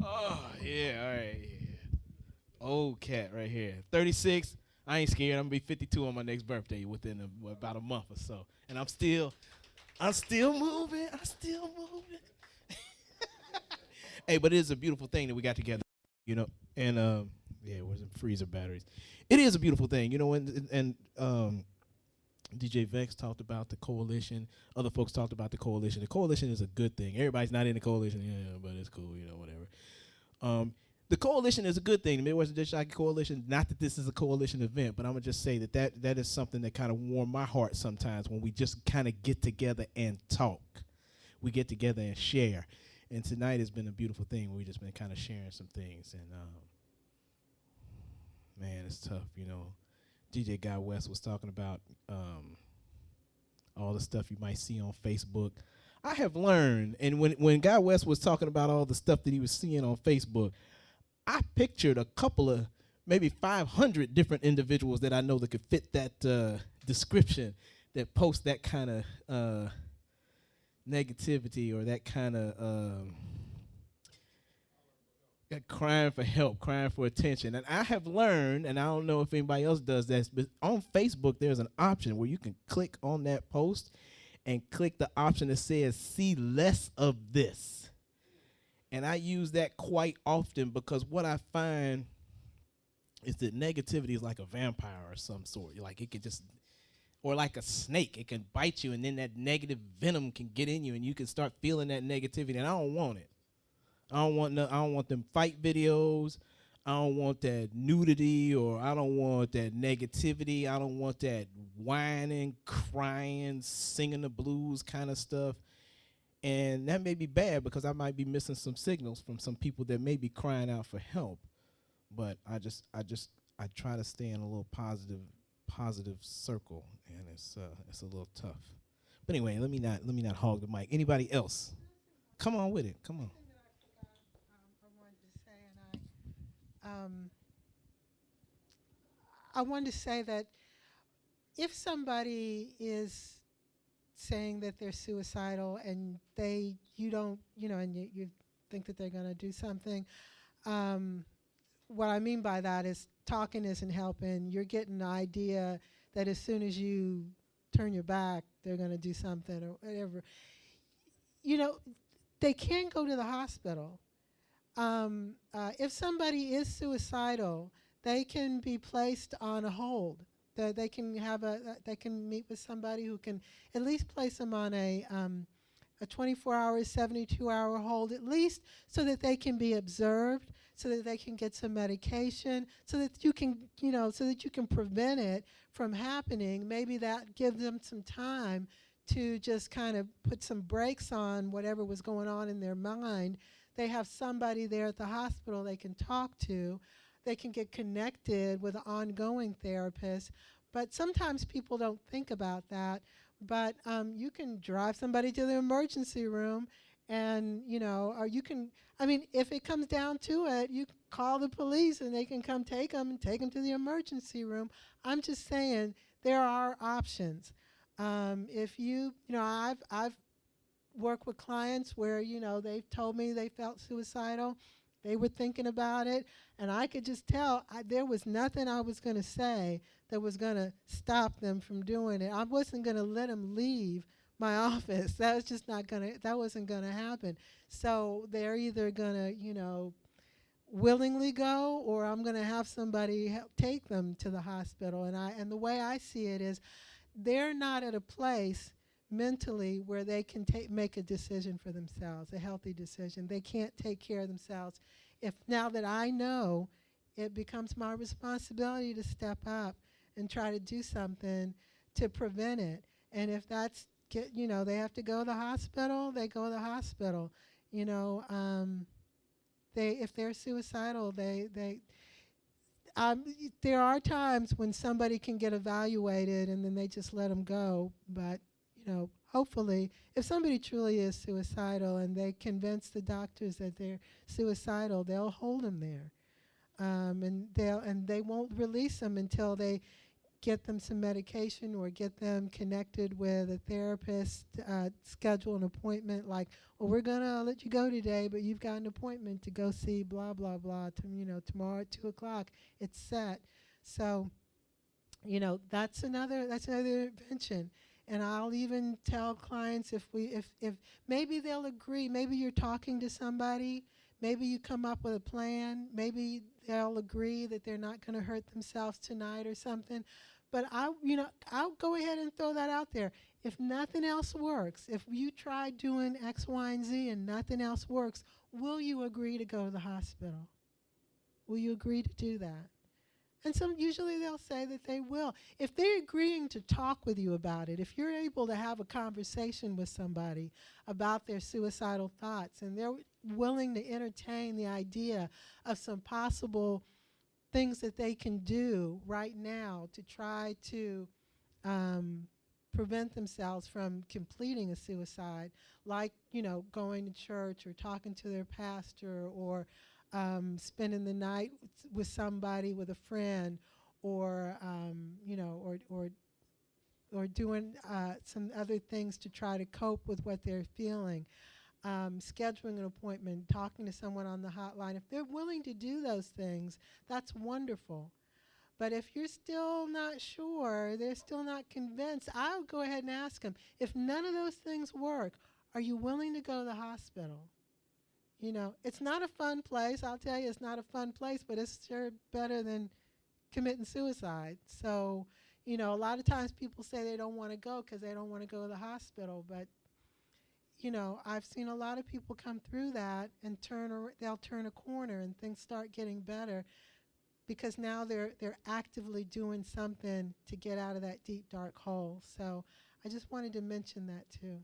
Oh, yeah, all right. Yeah. Old cat right here. 36. I ain't scared. I'm going to be 52 on my next birthday within about a month or so. And I'm still moving. Hey, but it is a beautiful thing that we got together, you know. And, yeah, where's the freezer batteries? It is a beautiful thing, you know, and DJ Vex talked about the coalition. Other folks talked about the coalition. The coalition is a good thing. Everybody's not in the coalition, yeah, but it's cool, you know, whatever. The coalition is a good thing. The Midwestern Disc Jockey Coalition, not that this is a coalition event, but I'm going to just say that is something that kind of warms my heart sometimes when we just kind of get together and talk. We get together and share. And tonight has been a beautiful thing. We've just been kind of sharing some things. And, man, it's tough, you know. DJ Guy West was talking about all the stuff you might see on Facebook. I have learned, and when Guy West was talking about all the stuff that he was seeing on Facebook, I pictured a couple of maybe 500 different individuals that I know that could fit that description, that post that kind of negativity or that kind of crying for help, crying for attention. And I have learned, and I don't know if anybody else does this, but on Facebook there's an option where you can click on that post and click the option that says see less of this. And I use that quite often because what I find is that negativity is like a vampire or some sort. Like it could just, or like a snake, it can bite you and then that negative venom can get in you and you can start feeling that negativity, and I don't want it. I don't want them fight videos. I don't want that nudity, or I don't want that negativity. I don't want that whining, crying, singing the blues kind of stuff. And that may be bad because I might be missing some signals from some people that may be crying out for help. But I try to stay in a little positive circle, and it's a little tough. But anyway, let me not hog the mic. Anybody else? Come on with it. Come on. I wanted to say that if somebody is saying that they're suicidal and you don't, and you think that they're going to do something, what I mean by that is talking isn't helping. You're getting the idea that as soon as you turn your back, they're going to do something or whatever. They can go to the hospital. If somebody is suicidal, they can be placed on a hold. They can meet with somebody who can at least place them on a 24-hour, 72-hour hold, at least so that they can be observed, so that they can get some medication, so that you can prevent it from happening. Maybe that gives them some time to just kind of put some brakes on whatever was going on in their mind. They have somebody there at the hospital they can talk to. They can get connected with an ongoing therapist. But sometimes people don't think about that. But you can drive somebody to the emergency room and, or you can, if it comes down to it, you call the police and they can come take them to the emergency room. I'm just saying there are options. If I've worked with clients where, they've told me they felt suicidal. They were thinking about it, and I could just tell there was nothing I was going to say that was going to stop them from doing it. I wasn't going to let them leave my office. That was just not going to, that wasn't going to happen. So they're either going to, willingly go, or I'm going to have somebody help take them to the hospital. And the way I see it is they're not at a place mentally where they can make a decision for themselves, a healthy decision. They can't take care of themselves. If now that I know, it becomes my responsibility to step up and try to do something to prevent it. And if that's, they have to go to the hospital, they go to the hospital. If they're suicidal, there are times when somebody can get evaluated and then they just let them go. But hopefully, if somebody truly is suicidal and they convince the doctors that they're suicidal, they'll hold them there, and they won't release them until they get them some medication or get them connected with a therapist, schedule an appointment. Like, well, we're gonna let you go today, but you've got an appointment to go see blah blah blah. Tomorrow at 2:00, it's set. So, that's another intervention. And I'll even tell clients if maybe they'll agree, maybe you're talking to somebody, maybe you come up with a plan, maybe they'll agree that they're not going to hurt themselves tonight or something. But I'll go ahead and throw that out there. If nothing else works, if you try doing X, Y, and Z and nothing else works, will you agree to go to the hospital? Will you agree to do that? And usually they'll say that they will. If they're agreeing to talk with you about it, if you're able to have a conversation with somebody about their suicidal thoughts and they're willing to entertain the idea of some possible things that they can do right now to try to prevent themselves from completing a suicide, like, going to church or talking to their pastor or spending the night with somebody, with a friend, or or doing some other things to try to cope with what they're feeling. Scheduling an appointment, talking to someone on the hotline. If they're willing to do those things, that's wonderful. But if you're still not sure, they're still not convinced, I'll go ahead and ask them, if none of those things work, are you willing to go to the hospital? It's not a fun place. I'll tell you, it's not a fun place, but it's sure better than committing suicide. So, a lot of times people say they don't want to go because they don't want to go to the hospital. But, I've seen a lot of people come through that and they'll turn a corner and things start getting better because now they're actively doing something to get out of that deep, dark hole. So I just wanted to mention that too.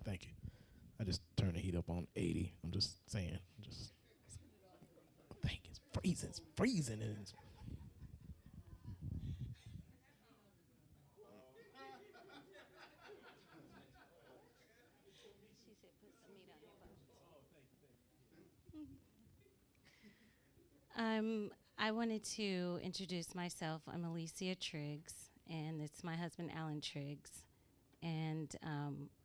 Thank you. I just turned the heat up on 80. I'm just saying. Thank you. It's freezing. It's freezing. And it's I wanted to introduce myself. I'm Alicia Triggs, and it's my husband, Alan Triggs. And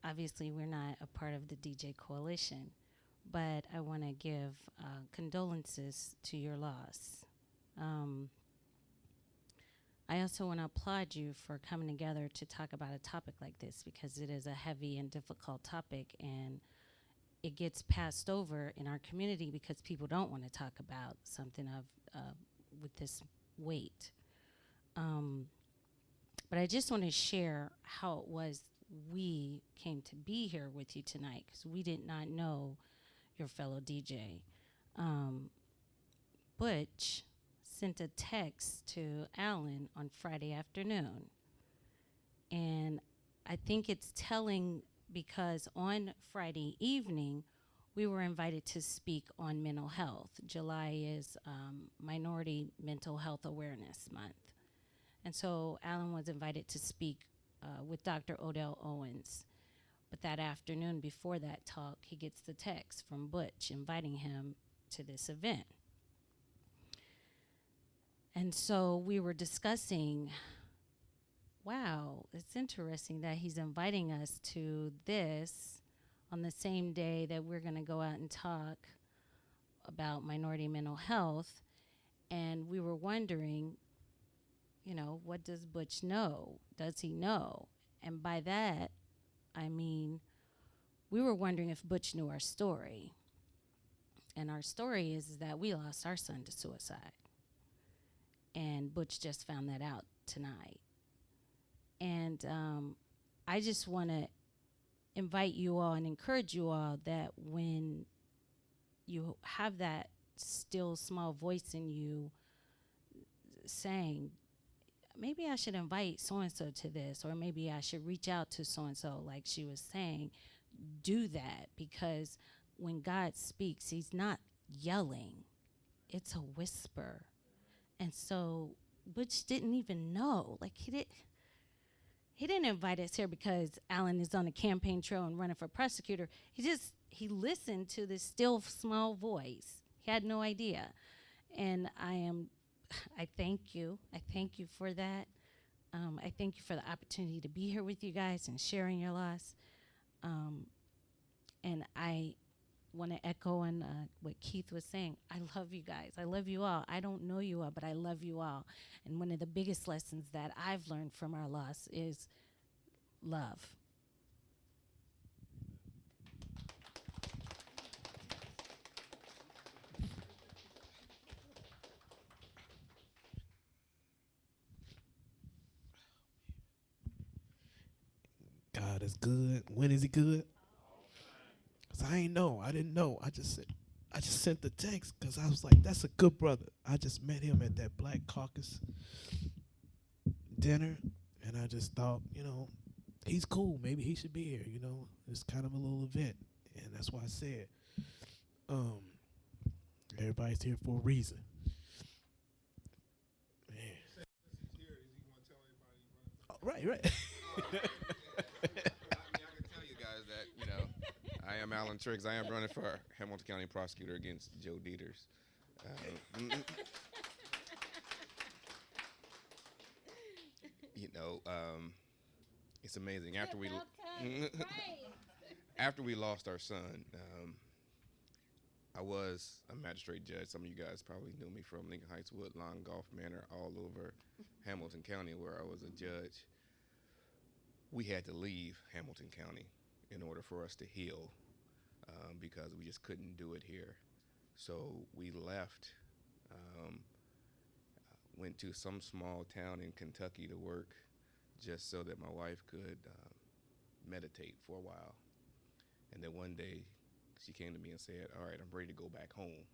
obviously, we're not a part of the DJ Coalition, but I want to give condolences to your loss. I also want to applaud you for coming together to talk about a topic like this, because it is a heavy and difficult topic, and it gets passed over in our community because people don't want to talk about something of with this weight. But I just want to share how it was we came to be here with you tonight, because we did not know your fellow DJ. Butch sent a text to Alan on Friday afternoon. And I think it's telling, because on Friday evening, we were invited to speak on mental health. July is Minority Mental Health Awareness Month. And so Alan was invited to speak with Dr. Odell Owens. But that afternoon, before that talk, he gets the text from Butch inviting him to this event. And so we were discussing, wow, it's interesting that he's inviting us to this on the same day that we're going to go out and talk about minority mental health. And we were wondering, you know, what does Butch know? Does he know? And by that, I mean, we were wondering if Butch knew our story. And our story is that we lost our son to suicide. And Butch just found that out tonight. And I just want to invite you all and encourage you all that when you have that still small voice in you saying, maybe I should invite so-and-so to this, or maybe I should reach out to so-and-so, like she was saying, do that, because when God speaks, he's not yelling. It's a whisper. And so Butch didn't even know. Like, he didn't invite us here because Alan is on a campaign trail and running for prosecutor. He listened to this still small voice. He had no idea. And I thank you. I thank you for that. I thank you for the opportunity to be here with you guys and sharing your loss. And I want to echo on what Keith was saying. I love you guys. I love you all. I don't know you all, but I love you all. And one of the biggest lessons that I've learned from our loss is love. God is good. When is he good? 'Cause I ain't know. I didn't know. I just sent the text because I was like, that's a good brother. I just met him at that Black Caucus dinner, and I just thought, you know, he's cool. Maybe he should be here. You know, it's kind of a little event, and that's why I said, everybody's here for a reason. Man. Oh, right. I can tell you guys that, you know, I am Alan Triggs. I am running for Hamilton County prosecutor against Joe Dieters. You know, it's amazing. After we lost our son, I was a magistrate judge. Some of you guys probably knew me from Lincoln Heights, Woodlawn, Golf Manor, all over Hamilton County, where I was a judge. We had to leave Hamilton County in order for us to heal, because we just couldn't do it here. So we left, went to some small town in Kentucky to work, just so that my wife could meditate for a while. And then one day she came to me and said, all right, I'm ready to go back home.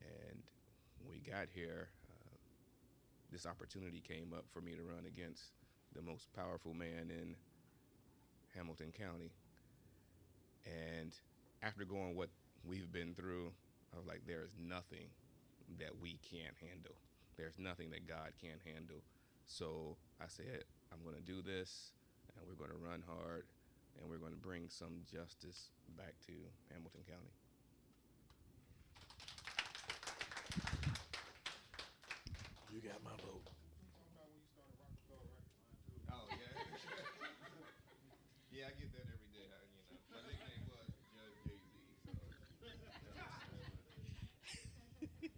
And when we got here, this opportunity came up for me to run against the most powerful man in Hamilton County. And after going what we've been through, I was like, there is nothing that we can't handle. There's nothing that God can't handle. So I said, I'm going to do this, and we're going to run hard, and we're going to bring some justice back to Hamilton County. got my vote. Oh yeah. Yeah, I get that every day. My nickname was Judge Jay-Z.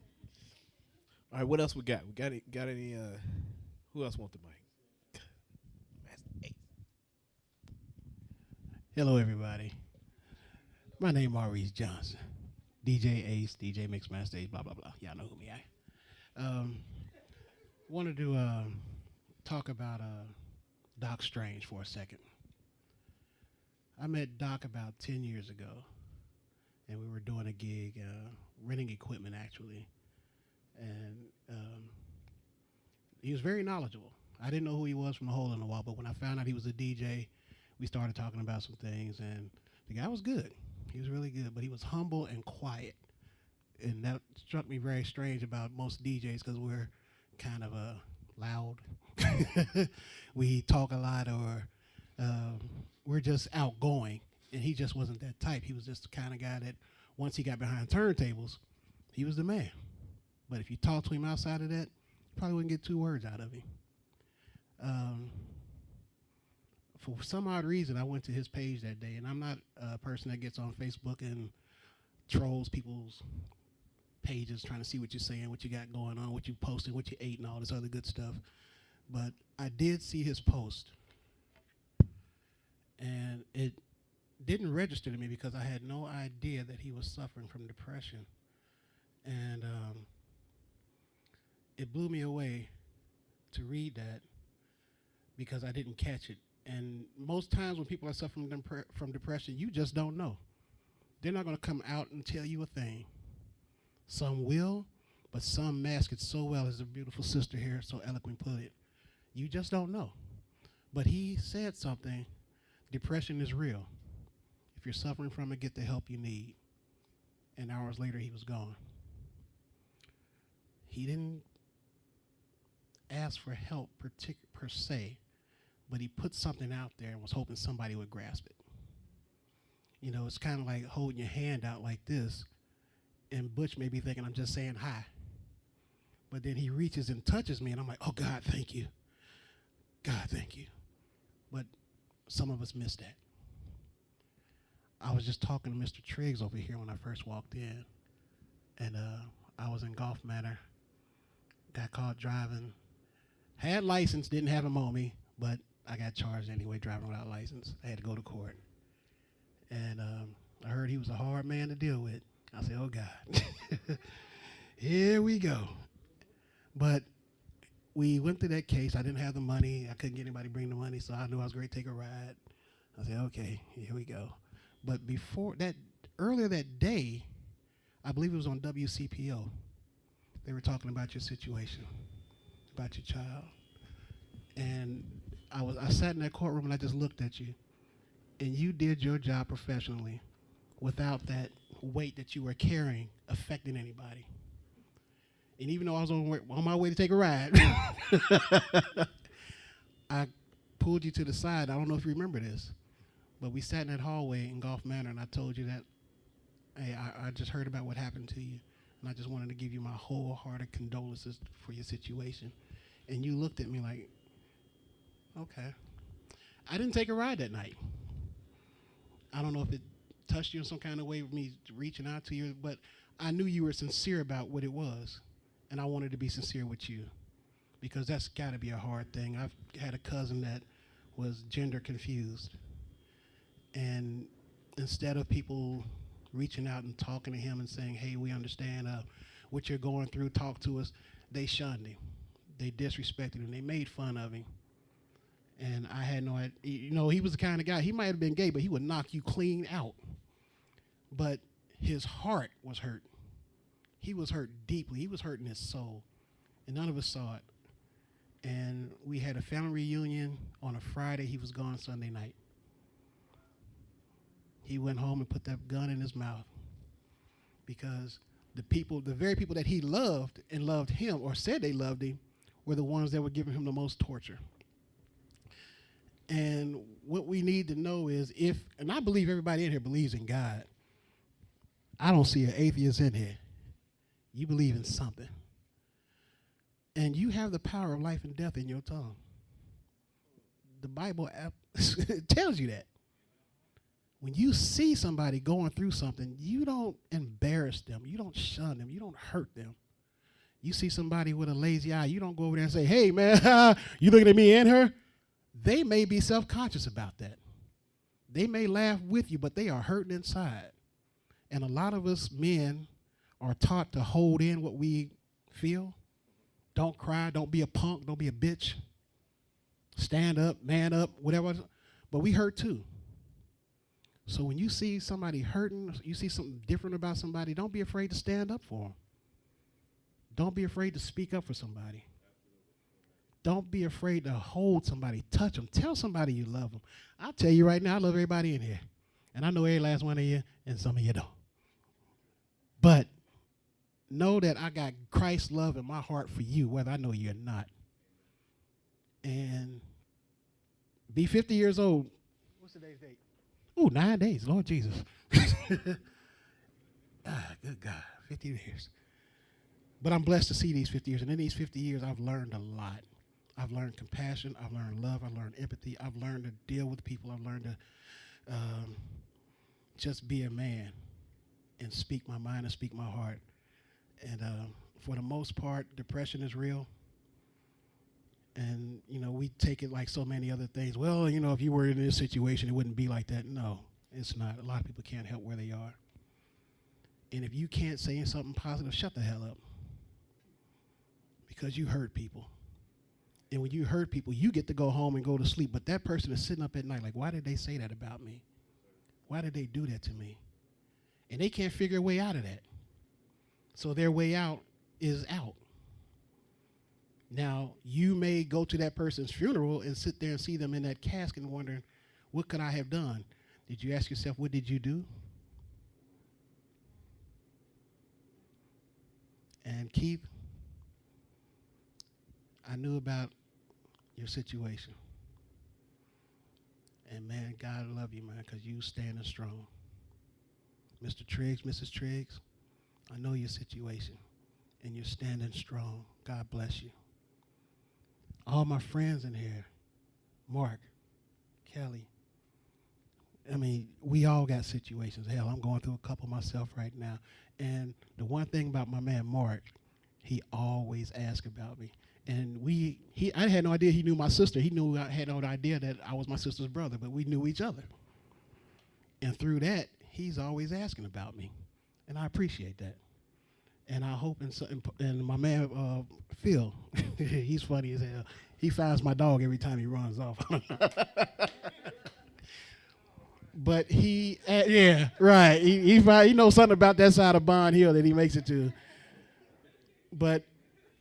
All right, what else we got? We got any? Who else want the mic? Hello, everybody. My name is Maurice Johnson, DJ Ace, DJ Mixmaster Ace, blah blah blah. Y'all know who me I. Wanted to talk about Doc Strange for a second. I met Doc about 10 years ago, and we were doing a gig, renting equipment actually, and he was very knowledgeable. I didn't know who he was from the hole in the wall, but when I found out he was a DJ, we started talking about some things, and the guy was good. He was really good, but he was humble and quiet. And that struck me very strange about most DJs because we're kind of loud. We talk a lot, or we're just outgoing, and he just wasn't that type. He was just the kind of guy that once he got behind turntables, he was the man. But if you talk to him outside of that, you probably wouldn't get 2 words out of him. For some odd reason, I went to his page that day, and I'm not a person that gets on Facebook and trolls people's pages trying to see what you're saying, what you got going on, what you posted, what you ate, and all this other good stuff. But I did see his post, and it didn't register to me because I had no idea that he was suffering from depression. And it blew me away to read that because I didn't catch it. And most times when people are suffering from depression, you just don't know. They're not going to come out and tell you a thing. Some will, but some mask it so well, as the beautiful sister here so eloquently put it. You just don't know. But he said something, depression is real. If you're suffering from it, get the help you need. And hours later, he was gone. He didn't ask for help per se, but he put something out there and was hoping somebody would grasp it. You know, it's kind of like holding your hand out like this, and Butch may be thinking, I'm just saying hi. But then he reaches and touches me, and I'm like, oh, God, thank you. God, thank you. But some of us miss that. I was just talking to Mr. Triggs over here when I first walked in, and I was in Golf Manor, got caught driving, had license, didn't have him on me, but I got charged anyway, driving without license. I had to go to court. And I heard he was a hard man to deal with. I said, oh, God. Here we go. But we went through that case. I didn't have the money. I couldn't get anybody to bring the money, so I knew I was going to take a ride. I said, okay, here we go. But before that, earlier that day, I believe it was on WCPO, they were talking about your situation, about your child. And I sat in that courtroom and I just looked at you, and you did your job professionally without that weight that you were carrying affecting anybody. And even though I was on my way to take a ride, I pulled you to the side. I don't know if you remember this, but we sat in that hallway in Golf Manor, and I told you that, hey, I just heard about what happened to you, and I just wanted to give you my wholehearted condolences for your situation. And you looked at me like, okay. I didn't take a ride that night. I don't know if it touched you in some kind of way with me reaching out to you, but I knew you were sincere about what it was, and I wanted to be sincere with you because that's got to be a hard thing. I've had a cousin that was gender confused, and instead of people reaching out and talking to him and saying, hey, we understand what you're going through, talk to us, they shunned him. They disrespected him. They made fun of him. And I had no idea. You know, he was the kind of guy, he might have been gay, but he would knock you clean out. But his heart was hurt. He was hurt deeply. He was hurting his soul. And none of us saw it. And we had a family reunion on a Friday. He was gone Sunday night. He went home and put that gun in his mouth because the very people that he loved and loved him or said they loved him were the ones that were giving him the most torture. And what we need to know is and I believe everybody in here believes in God. I don't see an atheist in here. You believe in something. And you have the power of life and death in your tongue. The Bible tells you that. When you see somebody going through something, you don't embarrass them. You don't shun them. You don't hurt them. You see somebody with a lazy eye, you don't go over there and say, hey, man, you looking at me and her? They may be self-conscious about that. They may laugh with you, but they are hurting inside. And a lot of us men are taught to hold in what we feel. Don't cry. Don't be a punk. Don't be a bitch. Stand up, man up, whatever. But we hurt too. So when you see somebody hurting, you see something different about somebody, don't be afraid to stand up for them. Don't be afraid to speak up for somebody. Don't be afraid to hold somebody, touch them. Tell somebody you love them. I'll tell you right now, I love everybody in here. And I know every last one of you, and some of you don't. But know that I got Christ's love in my heart for you, whether I know you or not. And be 50 years old. What's today's date? Ooh, 9 days, Lord Jesus. Good God, 50 years. But I'm blessed to see these 50 years. And in these 50 years, I've learned a lot. I've learned compassion. I've learned love. I've learned empathy. I've learned to deal with people. I've learned to just be a man and speak my mind and speak my heart. And for the most part, depression is real. And, you know, we take it like so many other things. Well, you know, if you were in this situation, it wouldn't be like that. No, it's not. A lot of people can't help where they are. And if you can't say something positive, shut the hell up. Because you hurt people. And when you hurt people, you get to go home and go to sleep. But that person is sitting up at night like, why did they say that about me? Why did they do that to me? And they can't figure a way out of that. So their way out is out. Now, you may go to that person's funeral and sit there and see them in that casket and wondering, what could I have done? Did you ask yourself, what did you do? And Keith, I knew about your situation. And man, God love you, man, because you standing strong. Mr. Triggs, Mrs. Triggs, I know your situation, and you're standing strong. God bless you. All my friends in here, Mark, Kelly, I mean, we all got situations. Hell, I'm going through a couple myself right now. And the one thing about my man Mark, he always asks about me. And I had no idea he knew my sister. He knew I had no idea that I was my sister's brother, but we knew each other. And through that, he's always asking about me. And I appreciate that. And I hope, and my man, Phil, he's funny as hell. He finds my dog every time he runs off. But yeah, right. He knows something about that side of Bond Hill that he makes it to. But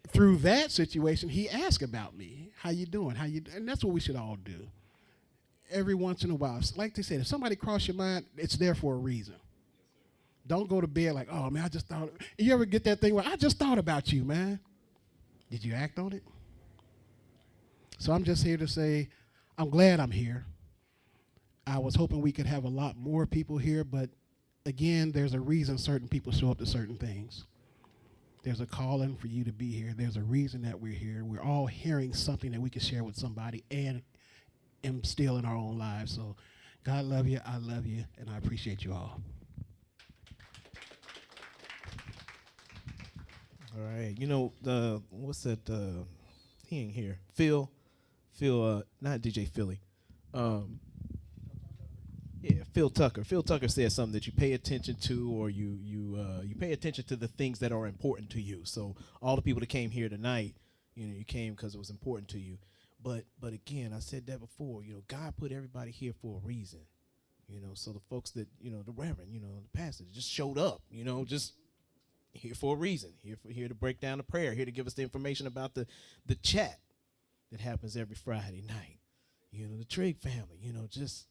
through that situation, he asked about me. How you doing? And that's what we should all do. Every once in a while. Like they said, if somebody cross your mind, it's there for a reason. Don't go to bed like, oh, man, I just thought. You ever get that thing where I just thought about you, man? Did you act on it? So I'm just here to say I'm glad I'm here. I was hoping we could have a lot more people here, but again, there's a reason certain people show up to certain things. There's a calling for you to be here. There's a reason that we're here. We're all hearing something that we can share with somebody and still in our own lives. So God love you, I love you, and I appreciate you all. All right. You know, what's that? He ain't here. Phil, not DJ Philly. Yeah, Phil Tucker. Phil Tucker said something that you pay attention to, or you pay attention to the things that are important to you. So all the people that came here tonight, you know, you came because it was important to you. But again, I said that before. You know, God put everybody here for a reason. You know, so the folks that, you know, the reverend, you know, the pastor just showed up. You know, just here for a reason. Here to break down the prayer. Here to give us the information about the chat that happens every Friday night. You know, the Trigg family. You know, just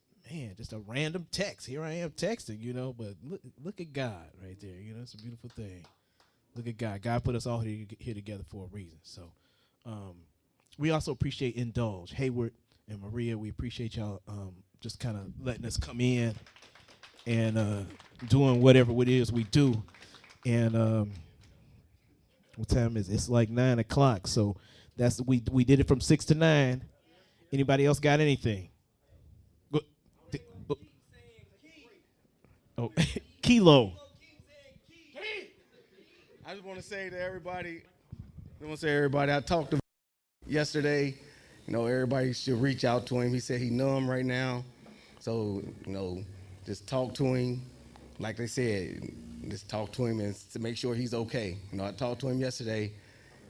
a random text. Here I am texting, you know, but look at God right there. You know, it's a beautiful thing. Look at God. God put us all here together for a reason. So we also appreciate Indulge. Hayward and Maria, we appreciate y'all just kind of letting us come in and doing whatever it is we do. And What time is it? It's like 9 o'clock. So that's we did it from 6 to 9. Anybody else got anything? Oh, Kilo. I just want to say to everybody, I talked to yesterday, everybody should reach out to him. He said he numb right now. So, just talk to him. Like they said, just talk to him and to make sure he's okay. I talked to him yesterday.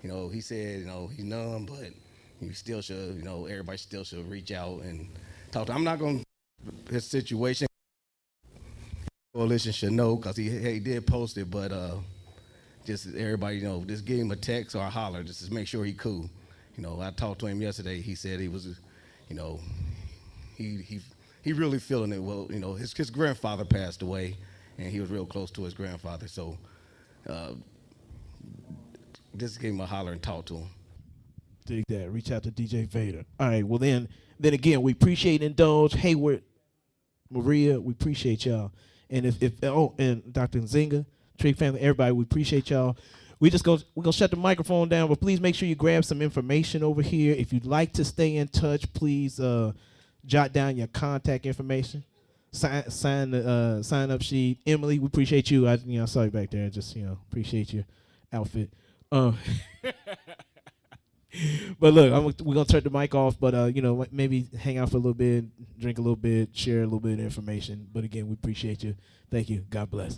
He said, he's numb, but you still should, everybody still should reach out and talk to him. I'm not going to his situation. Coalition should know because he did post it, but just everybody, just give him a text or a holler just to make sure he cool. I talked to him yesterday. He said he was, he really feeling it. Well, his grandfather passed away, and he was real close to his grandfather. So just give him a holler and talk to him. Dig that. Reach out to DJ Vader. All right. Well, then again, we appreciate Indulge, Hayward, Maria. We appreciate y'all. And and Dr. Nzingha, Triggs family, everybody, we appreciate y'all. We're gonna shut the microphone down, but please make sure you grab some information over here. If you'd like to stay in touch, please jot down your contact information. Sign the sign up sheet. Emily, we appreciate you. I saw you back there. Just appreciate your outfit. But look, we're gonna turn the mic off. But maybe hang out for a little bit, drink a little bit, share a little bit of information. But again, we appreciate you. Thank you. God bless.